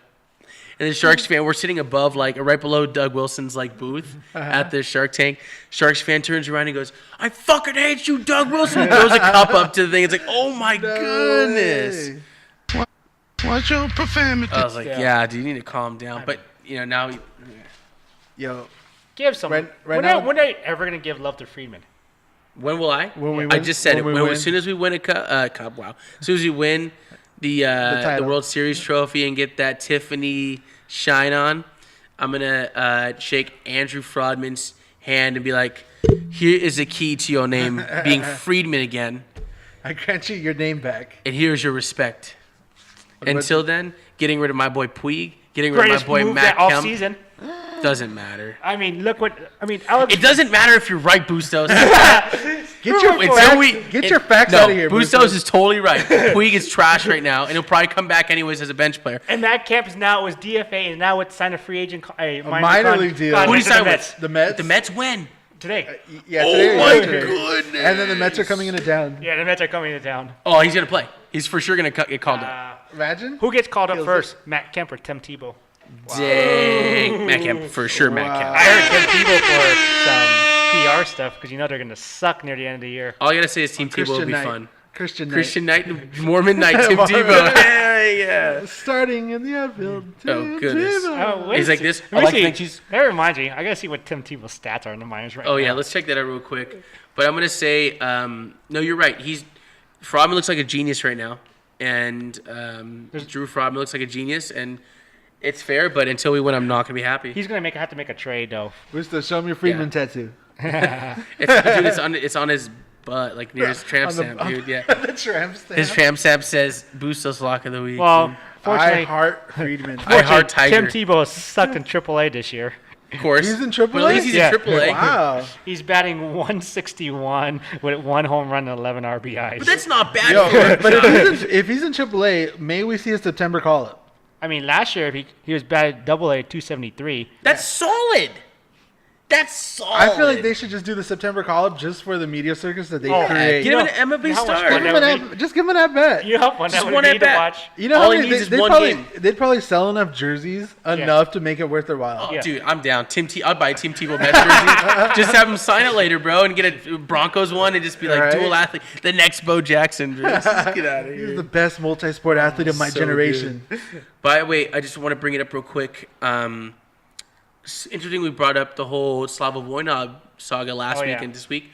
And the Sharks fan, we're sitting above, like, right below Doug Wilson's, like, booth at the Shark Tank. Sharks fan turns around and goes, "I fucking hate you, Doug Wilson." Throws a cup up to the thing. It's like, oh, my goodness. Way. Watch your profanity. I was like, yeah, dude, you need to calm down. But, now Yo, give some. Right when, now- when are you ever gonna give love to Friedman? when will I? When we I win- just said it. when we win. As soon as we win a cup, wow. As soon as we win the title. World Series trophy and get that Tiffany shine on, I'm going to shake Andrew Friedman's hand and be like, here is a key to your name being Friedman again, I grant you your name back. and here's your respect. about- Until then, getting rid of my boy Puig, getting rid Greatest of my boy move Matt that Kemp, offseason. doesn't matter. I mean, look what I mean. Alex, It doesn't matter if you're right, Bustos. Get your Until facts, we get your facts no, out of here. Bustos is totally right. Puig is trash right now, and he'll probably come back anyways as a bench player. and Matt Kemp is now was DFA and now it's signed a free agent, a minor league deal. Who do you to sign the with? Mets The Mets. The Mets win. today. Yeah, Oh today, my yesterday. goodness. And then the Mets are coming into town. Yeah, the Mets are coming to town. Oh, he's gonna play. He's for sure gonna get called up. Imagine. Who gets called up Feels first? Matt Kemp or Tim Tebow? Dang, Matt Kemp for sure. Matt Wow. Kemp. I heard Tim Tebow for some PR stuff because they're going to suck near the end of the year. All I gotta say is Team Tebow will be Knight. fun. Christian Knight. Christian Knight, Mormon Knight, Tim Mormon. Tebow. Yeah. Starting in the outfield. Oh, Tim goodness. Tebow. wait He's a like sec- this. let I me like see. Frenchies. That reminds me. I got to see what Tim Tebow's stats are in the minors right now. Oh yeah, let's check that out real quick. But I'm gonna say, no, you're right. Frodman looks like a genius right now, and Drew Frodman looks like a genius, and it's fair. But until we win, I'm not gonna be happy. He's going to have to make a trade, though. Where's the show me your Friedman tattoo? It's on his butt, like near his tramp On the- stamp, dude. Yeah, the tramp stamp. his tramp stamp says "Bustos Lock of the Week." Well, dude. I fortunately, heart Friedman. I heart Tim Tiger. Tebow sucked in AAA this year. Of course, He's in AAA? But at least he's Yeah. in AAA. Wow. He's batting 161 with 1 home run and 11 RBIs. But that's not bad. Yo, for but him. if he's in AAA, may we see a September call up? I mean, last year he was batted AA at 273. That's solid. That's solid. I feel like they should just do the September call up just for the media circus that they Oh, create. Get him know- an MLB you know how much star. fun Give that him would an just give him an at bat. You know how fun Just that one would at be to bat. watch? You know All how he many needs is they'd one probably game. they'd probably sell enough jerseys enough to make it worth their while. Oh, Yeah. dude, I'm down. I'll buy a Team Tebow Mets jersey. Just have him sign it later, bro, and get a Broncos one and just be like Right. dual athlete. The next Bo Jackson. Just get out of He's here. the best multi-sport athlete of my so generation. By the way, I just want to bring it up real quick. Interesting, we brought up the whole Slava Voinov saga last Oh, week yeah. and this week.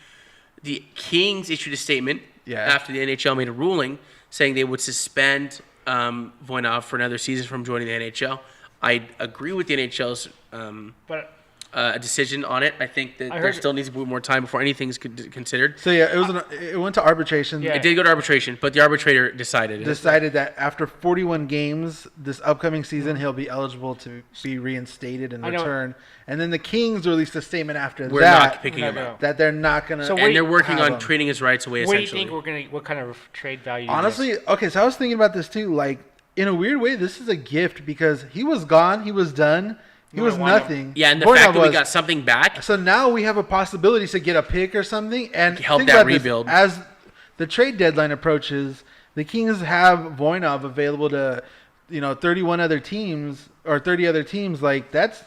The Kings issued a statement Yeah. after the NHL made a ruling saying they would suspend Voinov for another season from joining the NHL. I agree with the NHL's But decision on it. I think that I there heard- still needs to be more time before anything's considered. So yeah, it went to arbitration. Yeah. It did go to arbitration, but the arbitrator decided it. Decided that after 41 games this upcoming season, he'll be eligible to be reinstated and I know- return. And then the Kings released a statement after We're that not picking him No, no. up. that they're not gonna. So And they're working have on him. trading his rights away, what do you essentially. think what kind of trade value? you Honestly, okay, so I was thinking about this too. Like, in a weird way, this is a gift because he was gone, he was done, he No, was I want him. nothing. Yeah, and the Voinov fact that we was. got something back. So now we have a possibility to get a pick or something and Help think that about this, rebuild. as the trade deadline approaches, the Kings have Voinov available to, 31 other teams or 30 other teams. Like that's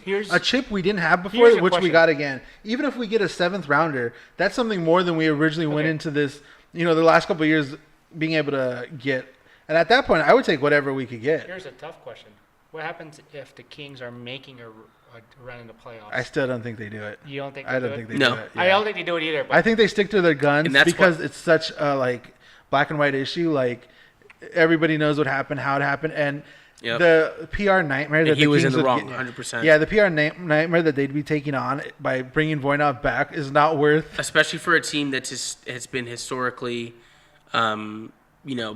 Here's- a chip we didn't have before, here's a which we question. got again. Even if we get a 7th rounder, that's something more than we originally went Okay. into this. The last couple of years being able to get. And at that point, I would take whatever we could get. Here's a tough question. What happens if the Kings are making a run in the playoffs? I still don't think they do it. You don't think I they don't do think it? they No. do it. I yeah. don't think they do it either. But I think they stick to their guns And that's because what- it's such a black and white issue. Like everybody knows what happened, how it happened, and Yep. the PR nightmare that he was in Kings the would wrong, get- 100%. Yeah, the PR nightmare that they'd be taking on by bringing Voynov back is not worth. Especially for a team that has been historically,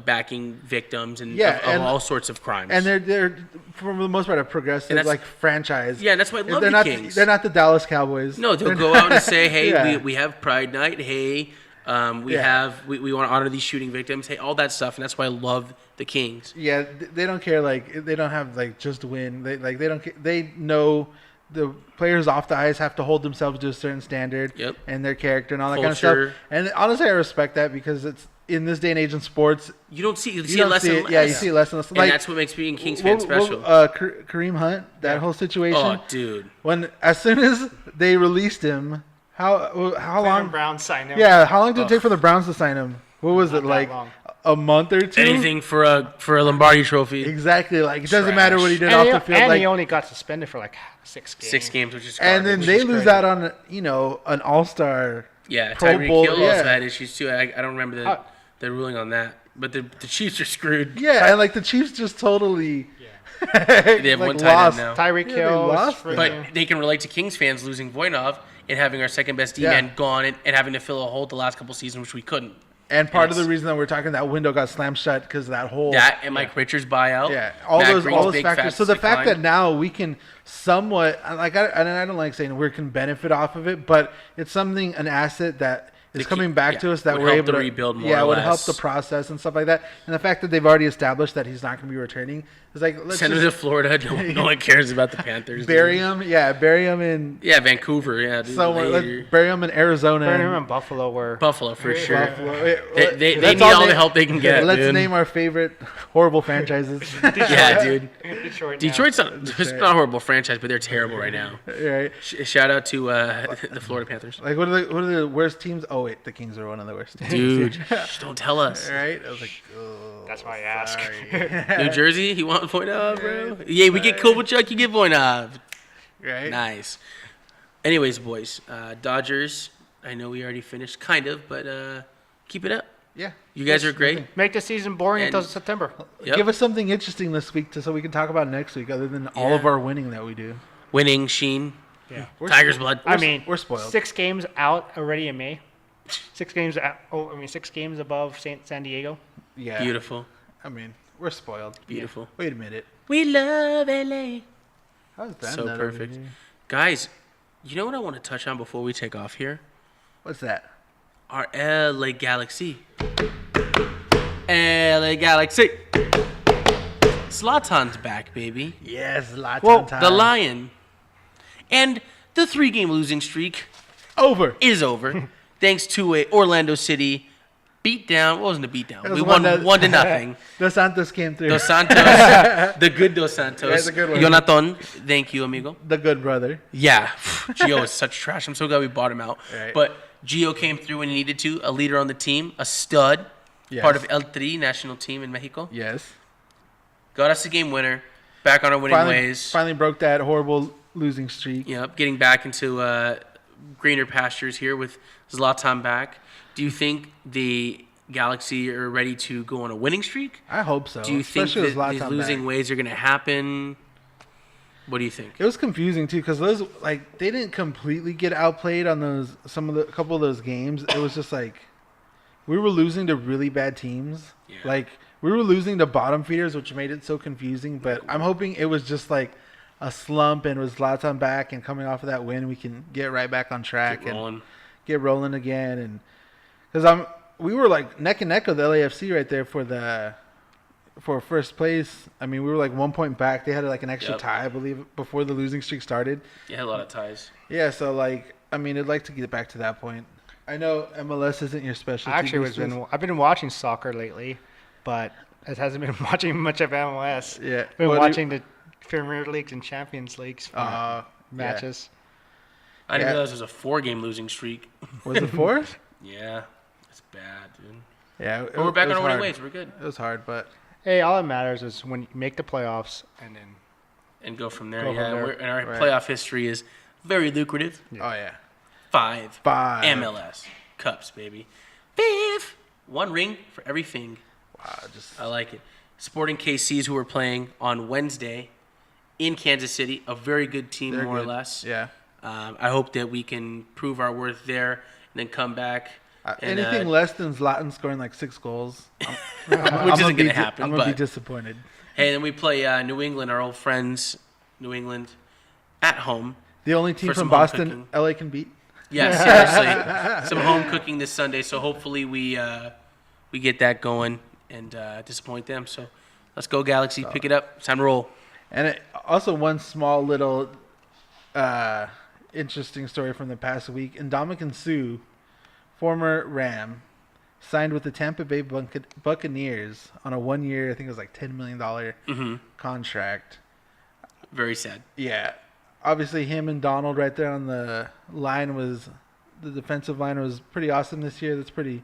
backing victims and Yeah, of and- all sorts of crimes. And they're for the most part a And progressive that's- like franchise. Yeah, and that's why I love they're the not. Kings. They're not the Dallas Cowboys. No, they'll go out and say, "Hey, Yeah. we have Pride Night. Hey, we want to honor these shooting victims. Hey, all that stuff." And that's why I love the Kings. Yeah, they don't care. Like they don't have like just win. They don't. They know the players off the ice have to hold themselves to a certain standard. Yep. And their character and all that Culture. kind of stuff. And honestly, I respect that because it's in this day and age in sports. You don't see you see don't it less see and it. less. Yeah, you see it less and less. And Like, that's what makes being a Kings fan special. Kareem Hunt, that whole situation. Oh, dude. When as soon as they released him, how Cleveland long? Browns signed him. Yeah, how long did it take for the Browns to sign him? What was Not it that like? long. A month or two? Anything for a Lombardi trophy. Exactly. Like it doesn't matter what he did And, off he, the field. and like, he only got suspended for like 6 games. 6 games, which is and then garbage. they is lose crazy. out on an all-star. Yeah, Pro Tyreek Bowl, Hill yeah. also had issues too. I don't remember How- the ruling on that, but the Chiefs are screwed. Yeah, and like the Chiefs just totally. They have one tight end now. Tyreek Yeah, they Hill. lost was it. But freaking- they can relate to Kings fans losing Voynov and having our second best Yeah. D-man gone and having to fill a hole the last couple seasons, which we couldn't. And part of Yes. the reason that we're talking that window got slammed shut because of that whole. That and Mike Richards buyout. Yeah, all Matt those Green's big factors. fat So the fact decline. that now we can somewhat like I don't like saying we can benefit off of it, but it's something an asset that is The coming key- back yeah, to us that would we're help able the to rebuild more Yeah, or would help less. the process and stuff like that. And the fact that they've already established that he's not going to be returning is like let's send him to just Florida. No one cares about the Panthers. bury dude. him. Yeah, bury him in Yeah, Vancouver. Yeah, dude, somewhere. later. Let's bury him in Arizona. Birmingham and Buffalo were. Buffalo for sure. Buffalo. They Let's need all the name- help they can get. Let's dude. name our favorite horrible franchises. Yeah, dude. Detroit. now. Detroit's not, it's not a horrible franchise, but they're terrible right now. Right? Shout out to the Florida Panthers. Like what are the worst teams? Oh wait, the Kings are one of the worst teams. Dude, shh, don't tell us. Right? I was like, oh, That's why I ask. New Jersey, you want Voynov, bro? Yeah, we get Kovalchuk, you get Voynov. right? Nice. Anyways, boys, Dodgers. I know we already finished, kind of, but keep it up. Yeah. You guys are great. Make the season boring And- until September. Yep. Give us something interesting this week so we can talk about next week, other than all Yeah. of our winning that we do. Winning, Sheen, Yeah. Tiger's blood. I mean, we're spoiled. 6 games out already in May. 6 games out. 6 games above San Diego. Yeah. Beautiful, I mean, we're spoiled. beautiful. Wait a minute. We love LA. How's that? So not over perfect. here? Guys, you know what I want to touch on before we take off here? What's that? Our LA Galaxy. LA Galaxy. Zlatan's back, baby. Yes, lots Whoa, of time. The Lion. And the 3-game losing streak over. is over thanks to a Orlando City beatdown. What wasn't a beatdown? It was We won one that- 1-0. Dos Santos came through. Dos Santos, the good Dos Santos. Yeah, the good one. Jonathan, thank you, amigo. The good brother. Yeah, Gio is such trash. I'm so glad we bought him out. Right. But Gio came through when he needed to, a leader on the team, a stud, Yes. part of El Tri national team in Mexico. Yes. Got us a game winner, back on our winning ways. Finally broke that horrible losing streak. Yep, getting back into greener pastures here with Zlatan back. Do you think the Galaxy are ready to go on a winning streak? I hope so. Do you think especially that with these Zlatan losing back. ways are going to happen? What do you think? It was confusing too because those like they didn't completely get outplayed on those a couple of those games. It was just like we were losing to really bad teams. Yeah. Like we were losing to bottom feeders, which made it so confusing. But I'm hoping it was just like a slump and with Zlatan back and coming off of that win, we can get right back on track Keep rolling. and get rolling again. And because we were like neck and neck with LAFC right there for first place. I mean, we were like 1 point back. They had like an extra Yep. tie, I believe, before the losing streak started. You had a lot of ties. Yeah, so like, I mean, I'd like to get back to that point. I know MLS isn't your specialty. I've been watching soccer lately, but it hasn't been watching much of MLS. Yeah. I've been What do you- watching the Premier Leagues and Champions Leagues matches. I didn't Yeah. realize there was a 4-game losing streak. Was it 4? Yeah, it's bad, dude. Yeah. But we're back it on was our winning hard. ways. We're good. It was hard, but Hey, all that matters is when you make the playoffs and then And go from there. Go from yeah, there. and our Right. playoff history is very lucrative. oh yeah. 5 5 MLS Cups, baby. 5. 1 ring for everything. Wow, just I like it. Sporting KCs, who are playing on Wednesday in Kansas City. A very good team, They're more or good. less. Yeah. I hope that we can prove our worth there and then come back. And, Anything less than Zlatan scoring like 6 goals, which isn't going to happen. I'm gonna be But disappointed. hey, then we play New England, our old friends, New England, at home. The only team For from some home Boston, cooking. LA can beat. Yeah, seriously, some home cooking this Sunday. So hopefully we get that going and disappoint them. So let's go Galaxy, pick it up. It's time to roll. And also one small little interesting story from the past week. Ndamukong Suh, former Ram, signed with the Tampa Bay Buccaneers on a 1-year, I think it was like $10 million contract. Very sad. Yeah. Obviously, him and Donald right there on the line the defensive line was pretty awesome this year. That's pretty,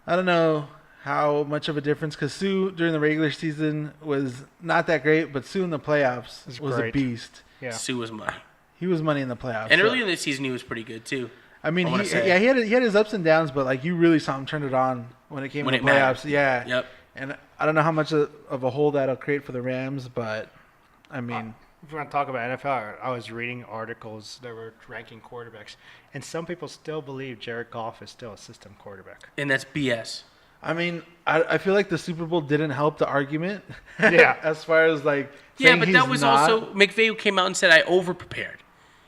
I don't know how much of a difference, because Suh during the regular season was not that great, but Suh in the playoffs was a great. beast. Yeah. Sue was money. He was money in the playoffs. And so- earlier in the season, he was pretty good too. I mean, I wanna he say. he had his ups and downs, but like you really saw him turn it on when it came When to it playoffs. mattered. Yeah. Yep. And I don't know how much of a hole that'll create for the Rams, but I mean, If you want to talk about NFL, I was reading articles that were ranking quarterbacks, and some people still believe Jared Goff is still a system quarterback. And that's BS. I feel like the Super Bowl didn't help the argument. Yeah. As far as like Yeah, saying but he's that was not. also McVay who came out and said I over-prepared.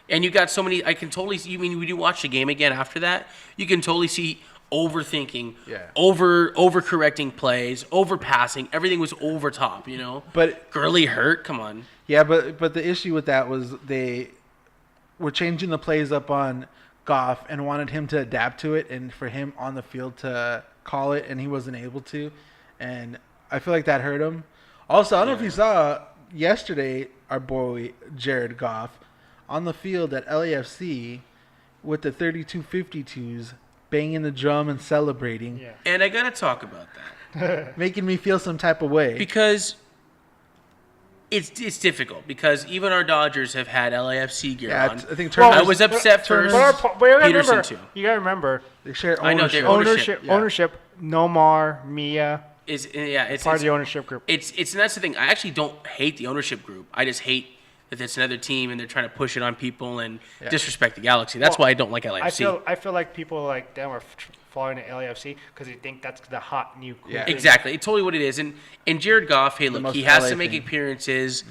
And you got so many. I can totally see. You mean when you watch the game again after that, you can totally see overthinking, Yeah. overcorrecting plays, overpassing. Everything was over top. You know. But Gurley hurt. Come on. yeah, but the issue with that was they were changing the plays up on Goff and wanted him to adapt to it and for him on the field to call it, and he wasn't able to. And I feel like that hurt him. Also, I don't know if you saw yesterday our boy Jared Goff on the field at LAFC with the 3252s banging the drum and celebrating, Yeah. And I gotta talk about that making me feel some type of way. because it's difficult because even our Dodgers have had LAFC gear Yeah, on. I think Turner's, I was upset first. But you gotta Peterson remember, too. you gotta remember they share I know, ownership. they're ownership. ownership. Nomar, Mia, It's part of the ownership group. It's and that's the thing. I actually don't hate the ownership group. I just hate that it's another team and they're trying to push it on people and disrespect the Galaxy. That's Well, why I don't like LAFC. I feel like people like them are following the LAFC because they think that's the hot new group. Yeah. Exactly. It's totally what it is. And Jared Goff, hey, look, most he has LA to make thing. appearances.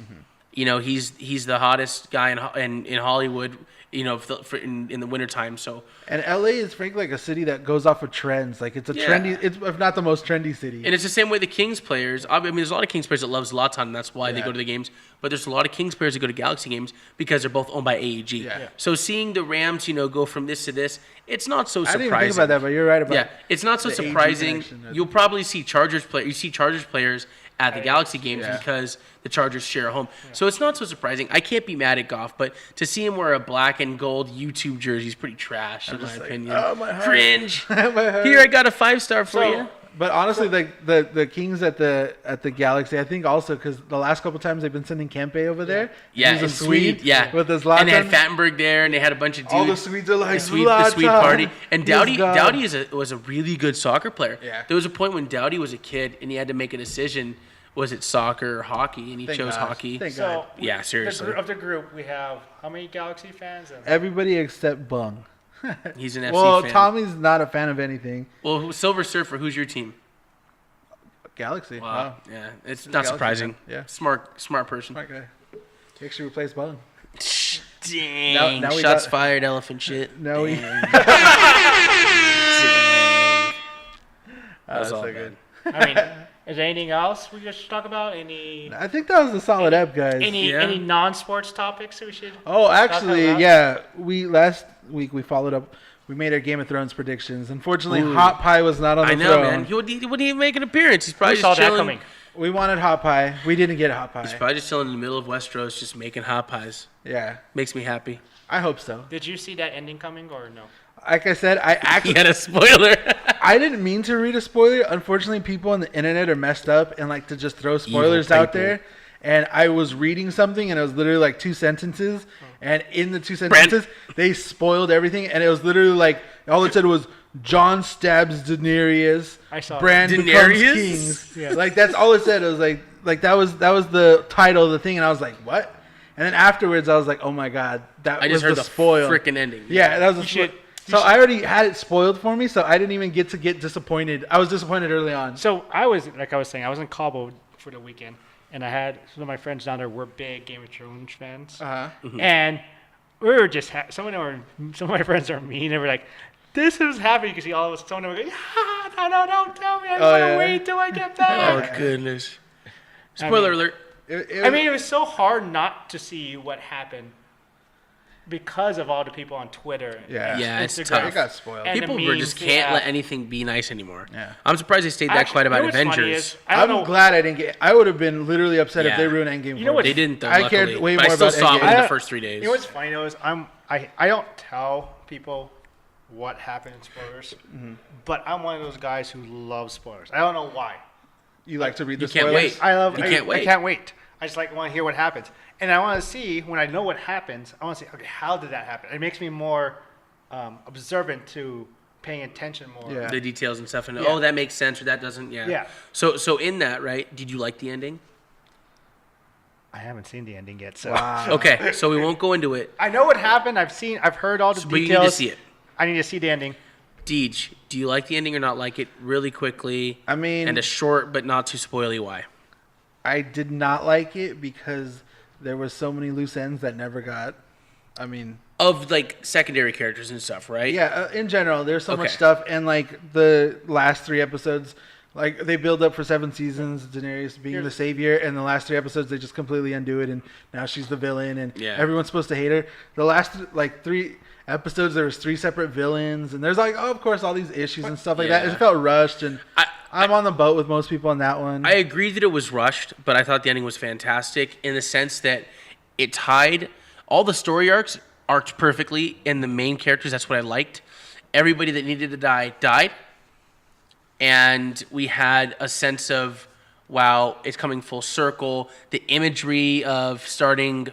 You know, he's the hottest guy in Hollywood. You know, in the wintertime. So And LA is frankly like a city that goes off of trends. Like it's a Yeah. trendy, it's if not the most trendy city. and it's the same way the Kings players. I mean, there's a lot of Kings players that love Zlatan, and that's why they Yeah. go to the games. But there's a lot of Kings players that go to Galaxy games because they're both owned by AEG. Yeah. So seeing the Rams, go from this to this, it's not so I surprising. didn't even think about that, but you're right about Yeah, it's not so the AEG surprising. connection. You'll probably see Chargers players at the Galaxy games Yeah. because the Chargers share a home. So it's not so surprising. I can't be mad at Goff, but to see him wear a black and gold YouTube jersey is pretty trash in my just like, opinion. oh, my heart. Cringe. My heart. Here, I got a 5-star for you. But honestly, like the Kings at the Galaxy, I think also because the last couple times they've been sending Kempe over there. Yeah, he's a and Swede. Yeah, with his and they had Zlatan. Fattenberg there, and they had a bunch of dudes. All the Swedes are like the Swede party, and This Dowdy guy. was a really good soccer player. Yeah. There was a point when Dowdy was a kid, and he had to make a decision: was it soccer or hockey? And he Thank chose God. hockey. Thank So God. Yeah, seriously. Of the group, we have how many Galaxy fans? And Everybody except Bung. He's an FC Well, fan. Tommy's not a fan of anything. Well, Silver Surfer, who's your team? Galaxy. Wow. Yeah, it's not Galaxy surprising. fan, yeah. Smart person. Smart guy. He actually replaced Bung. Dang. Now we Shots got- fired, elephant shit. No, he. Dang. Dang. That was That's all so bad. good. I mean, is there anything else we should talk about? Any I think that was a solid ep, guys. any Yeah. any non-sports topics we should? Oh, actually, about? yeah. Last week we followed up. We made our Game of Thrones predictions. Unfortunately, Ooh. Hot Pie was not on the I know, throne. man. He wouldn't even make an appearance. He's probably We just saw that chilling. coming. We wanted Hot Pie. We didn't get Hot Pie. He's probably just chilling in the middle of Westeros, just making hot pies. Yeah, Makes me happy. I hope so. Did you see that ending coming or no? Like I said, I He actually had a spoiler. I didn't mean to read a spoiler. Unfortunately, people on the internet are messed up and like to just throw spoilers out people. there. And I was reading something, and it was literally like 2 sentences. And in the 2 sentences, they spoiled everything. And it was literally like all it said was Jon stabs Daenerys. I saw Bran that. becomes Daenerys? kings. Yeah. Like that's all it said. It was like that was the title of the thing, and I was like, what? And then afterwards, I was like, oh my god, that I was just heard the the spoil. freaking ending. Yeah, that was the should- spoil. So I already had it spoiled for me, so I didn't even get disappointed. I was disappointed early on. So I was saying, I was in Cabo for the weekend, and I had some of my friends down there were big Game of Thrones fans, and we were just some of my friends are mean. They were like, "This is happening," because all of us, some of them were like, "No, don't tell me. I just want to wait till I get back." Oh goodness. Spoiler alert. I mean, it was so hard not to see what happened because of all the people on Twitter. Yeah. Yeah, it's Instagram. tough. It got spoiled. And the People memes just they can't have. let anything be nice anymore. Yeah. I'm surprised they stayed that Actually, quiet about you know what's funny Avengers. is, I don't I'm know. glad I didn't get. I would have been literally upset if Yeah. they ruined Endgame. You know for what- me. They didn't, though, I luckily. cared way but I more still about saw it Endgame. within the I- first 3 days. You know what's funny though is I don't tell people what happened in spoilers, but I'm one of those guys who loves spoilers. I don't know why. You like to read the You can't spoilers? wait. You can't I wait. can't wait. I just want to hear what happens, and I want to see when I know what happens. I want to see, okay, how did that happen? It makes me more observant to paying attention more. Yeah. The details and stuff, and Yeah. oh, that makes sense, or that doesn't. Yeah. Yeah. So in that, right? Did you like the ending? I haven't seen the ending yet, so Wow. Okay, so we won't go into it. I know what happened. I've heard all the But you details. need to see it. I need to see the ending. Deej, do you like the ending or not like it? Really quickly. I mean, And a short but not too spoily why. I did not like it because there was so many loose ends that never got. I mean, Of like secondary characters and stuff, right? yeah, in general, there's so much Okay. stuff, and like the last 3 episodes, like they build up for 7 seasons, Daenerys being the savior, and the last 3 episodes they just completely undo it, and now she's the villain, and Yeah. everyone's supposed to hate her. The last like 3 episodes, there was 3 separate villains, and there's like, oh, of course, all these issues and stuff like that. Yeah. It felt rushed, and I'm on the boat with most people on that one. I agree that it was rushed, but I thought the ending was fantastic in the sense that it tied all the story arcs arced perfectly, and the main characters, that's what I liked. Everybody that needed to die died, and we had a sense of, wow, it's coming full circle. The imagery of starting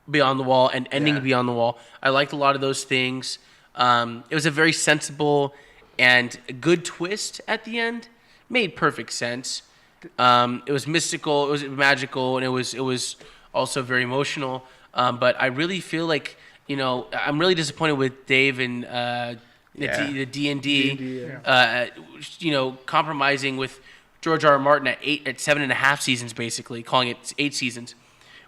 Beyond the Wall and ending Yeah. Beyond the Wall, I liked a lot of those things. It was a very sensible and good twist at the end. Made perfect sense. It was mystical, it was magical, and it was also very emotional. But I really feel like, I'm really disappointed with Dave and the D&D, compromising with George R. R. Martin at 7.5 seasons, basically calling it 8 seasons,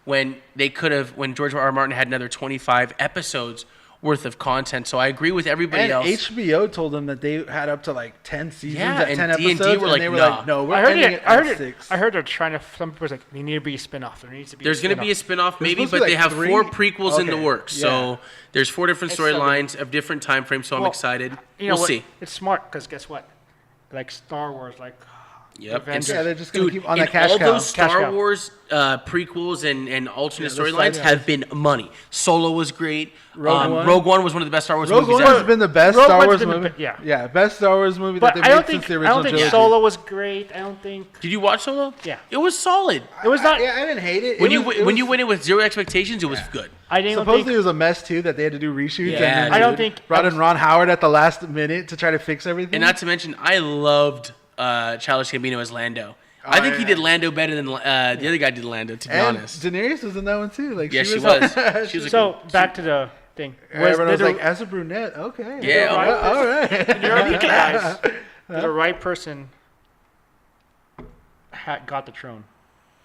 when George R. R. Martin had another 25 episodes worth of content. So I agree with everybody and else. HBO told them that they had up to like 10 seasons Yeah, at and 10 D&D episodes, were and like, they were nah. like, no, we're I heard ending it. it I heard at it. 6. I heard they're trying to. Some people was like, there need to be a spinoff. There needs to be. There's going to be a spinoff, There's maybe, supposed to but be they like have 3? 4 prequels in the Okay, works. yeah. So there's 4 different It's so good. storylines of different time frames. So I'm Well, excited. You know We'll what? see. It's smart because guess what? Like Star Wars, like Yep. Avengers. Yeah, they're just going to Dude, keep on and that cash all cow. those Cash Star cow. Wars prequels and alternate Yeah, those storylines side have been money. Solo was great. Rogue One. Was one of the best Star Wars Rogue movies One ever. has been the best Rogue Star One's Wars been the movie. be- yeah. Yeah, best Star Wars movie But that I they don't made think since the original trilogy. Solo was great. I don't think Did you watch Solo? Yeah. It was solid. it was not. Yeah, I didn't hate it. When It you was- when it you was- went in with 0 expectations, it was good. I didn't Supposedly think. it was a mess too that they had to do reshoots. Yeah, and then I don't think- brought in Ron Howard at the last minute to try to fix everything. And not to mention, I loved Childish Gambino as Lando. I think he yeah. did Lando better than the other guy did Lando, to be and honest. Daenerys was in that one too. Like Yeah, she was. was. She was a So back to the thing. Everyone was did like, the- as a brunette, okay. Yeah, all right. you're guys. The right person got the throne.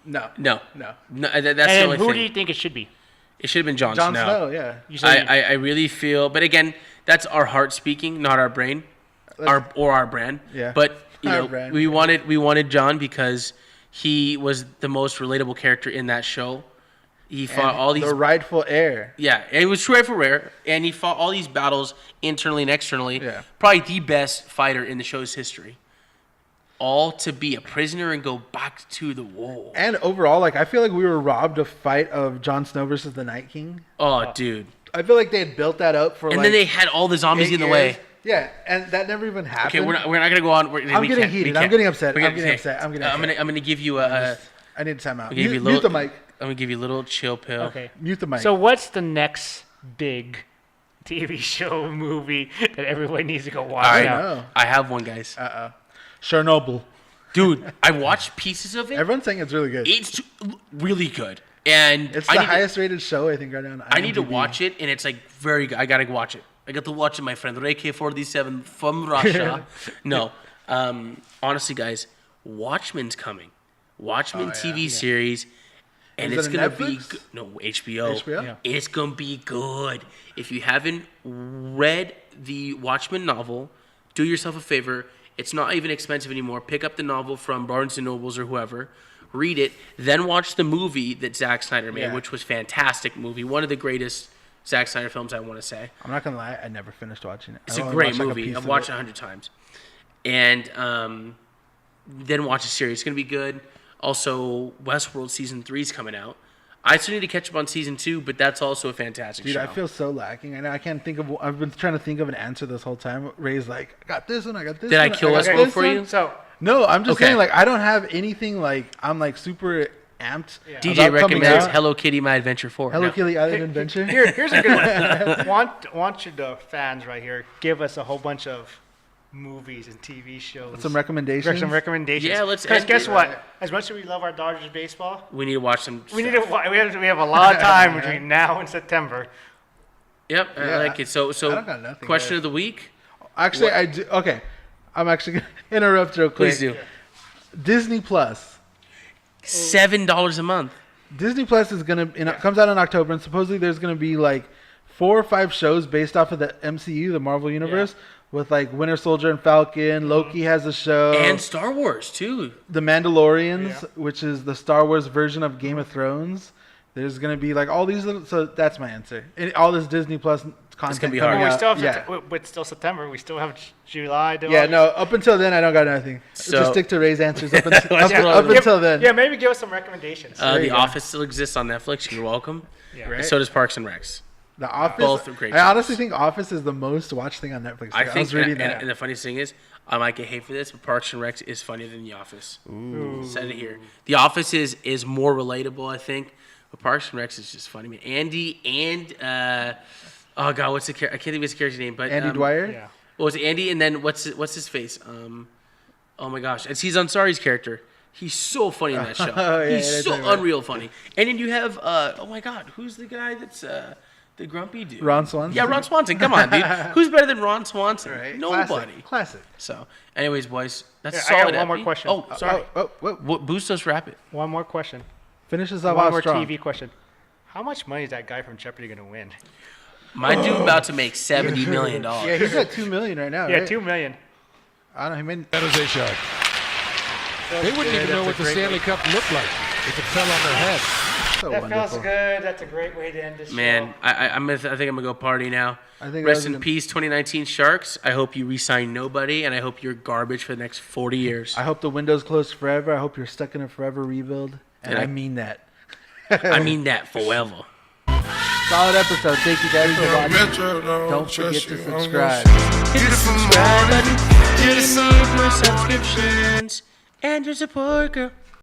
No, No, no. that's the And only who thing. do you think it should be? It should have been Jon Jon Snow. Snow, yeah. You said I really feel, but again, that's our heart speaking, not our brain, our brand. Yeah. But Our brand. we wanted John because he was the most relatable character in that show. He fought all these. the rightful heir. Yeah, and it was true for rare, and he fought all these battles internally and externally. Yeah. Probably the best fighter in the show's history. All to be a prisoner and go back to the wall. And overall, like I feel like we were robbed a fight of Jon Snow versus the Night King. Oh, dude. I feel like they had built that up for And like then they had all the zombies 8 in the years. way. Yeah, and that never even happened. Okay, we're not gonna go on. I'm getting heated. I'm getting upset. I'm getting upset. I'm gonna give you a. I need time out. I'm gonna give you a Mute little, the mic. I'm gonna give you a little chill pill. Okay. Mute the mic. So what's the next big TV show, movie that everybody needs to go watch All right, now. I have one, guys. Chernobyl. Dude, I watched pieces of it. Everyone's saying it's really good. It's really good, and It's I the need to- highest rated show, I think, right now. On I need to IMDb. watch it, and it's like very good. I gotta watch it. I got to watch it, my friend. Reiki 47 from Russia. No, honestly, guys, Watchmen's coming. Watchmen TV series, and Is it's it on gonna be Netflix? no HBO. HBO? Yeah. It's gonna be good. If you haven't read the Watchmen novel, do yourself a favor. It's not even expensive anymore. Pick up the novel from Barnes and Nobles or whoever. Read it, then watch the movie that Zack Snyder made, Yeah. which was fantastic movie. One of the greatest Zack Snyder films, I want to say. I'm not gonna lie, I never finished watching it. It's I a only great watched, like, movie. piece I've of watched it it. 100 times. And then watch the series. It's going to be good. Also, Westworld Season 3 is coming out. I still need to catch up on Season 2, but that's also a fantastic Dude, show. I feel so lacking. I know I can't think of. I've been trying to think of an answer this whole time. Ray's like, I got this one. I got this. Did I one, kill got Westworld this for one." you? So No, I'm just Okay. saying. Like, I don't have anything. Like, I'm like super amped. DJ about coming recommends out. Hello Kitty My Adventure 4. Hello No. Kitty Island Adventure. here's a good one. want you, the fans right here, give us a whole bunch of movies and TV shows. Some recommendations. Some recommendations. Yeah, let's Because end guess it. what? As much as we love our Dodgers baseball, We need to watch some we need stuff. to. We have a lot of time between now and September. Yep, I Yeah, like it. So I don't got nothing question there. of the week? Actually, I do. Okay, I'm actually gonna interrupt real quick. Please do. Disney Plus. $7 a month. Disney Plus is comes out in October, and supposedly there's gonna be like 4 or 5 shows based off of the MCU, the Marvel Universe, with like Winter Soldier and Falcon. Loki has a show, And Star Wars, too. The Mandalorians, which is the Star Wars version of Game of Thrones. There's gonna be like all these little. So that's my answer. And all this Disney Plus content gonna be coming hard. We out. still have yeah. but still September. We still have July. Yeah, no. Up until then, I don't got nothing. So- Just stick to Ray's answers up, until, up, Yeah. up until then. Yeah, maybe give us some recommendations. The Office still exists on Netflix. You're welcome. Yeah. Right. So does Parks and Recs. The Office. Both are great I honestly shows. think Office is the most watched thing on Netflix. I Like, think, was reading and, that. and the funniest thing is, I might get hate for this, but Parks and Recs is funnier than The Office. Said it here. The Office is more relatable, I think, but Parks and Recs is just funny. Man, Andy and oh god, what's the I can't think of his character's name, but Andy Dwyer. Yeah. What was it, Andy? And then what's his face? Oh my gosh, it's Aziz Ansari's character. He's so funny in that show. Oh, yeah, He's that's so right. unreal funny. And then you have oh my god, who's the guy that's the grumpy dude? Ron Swanson. Yeah, Ron Swanson. Come on, dude. Who's better than Ron Swanson? Right. Nobody. Classic. So, anyways, boys, that's Yeah, I solid. got one more Epi. question. Oh, sorry. Oh. Boost us rapid. One more question. Finish this up One out more strong. TV question. How much money is that guy from Jeopardy going to win? My dude about to make $70 million. Yeah, he's at $2 million right now. Yeah, right? $2 million. I don't know. He made. San Jose Shark. They wouldn't even know what the Stanley Cup looked like if it fell on their head. So That wonderful. feels good. That's a great way to end this Man, show. I think I'm gonna go party now. I think that Rest was in an- peace, 2019 Sharks. I hope you re-sign nobody, and I hope you're garbage for the next 40 years. I hope the window's closed forever. I hope you're stuck in a forever rebuild. And Yeah. I mean that. I mean that forever. Solid episode. Thank you guys for watching. Metro, Don't forget to subscribe. Hit the subscribe button. Get your subscriptions and your support, girl.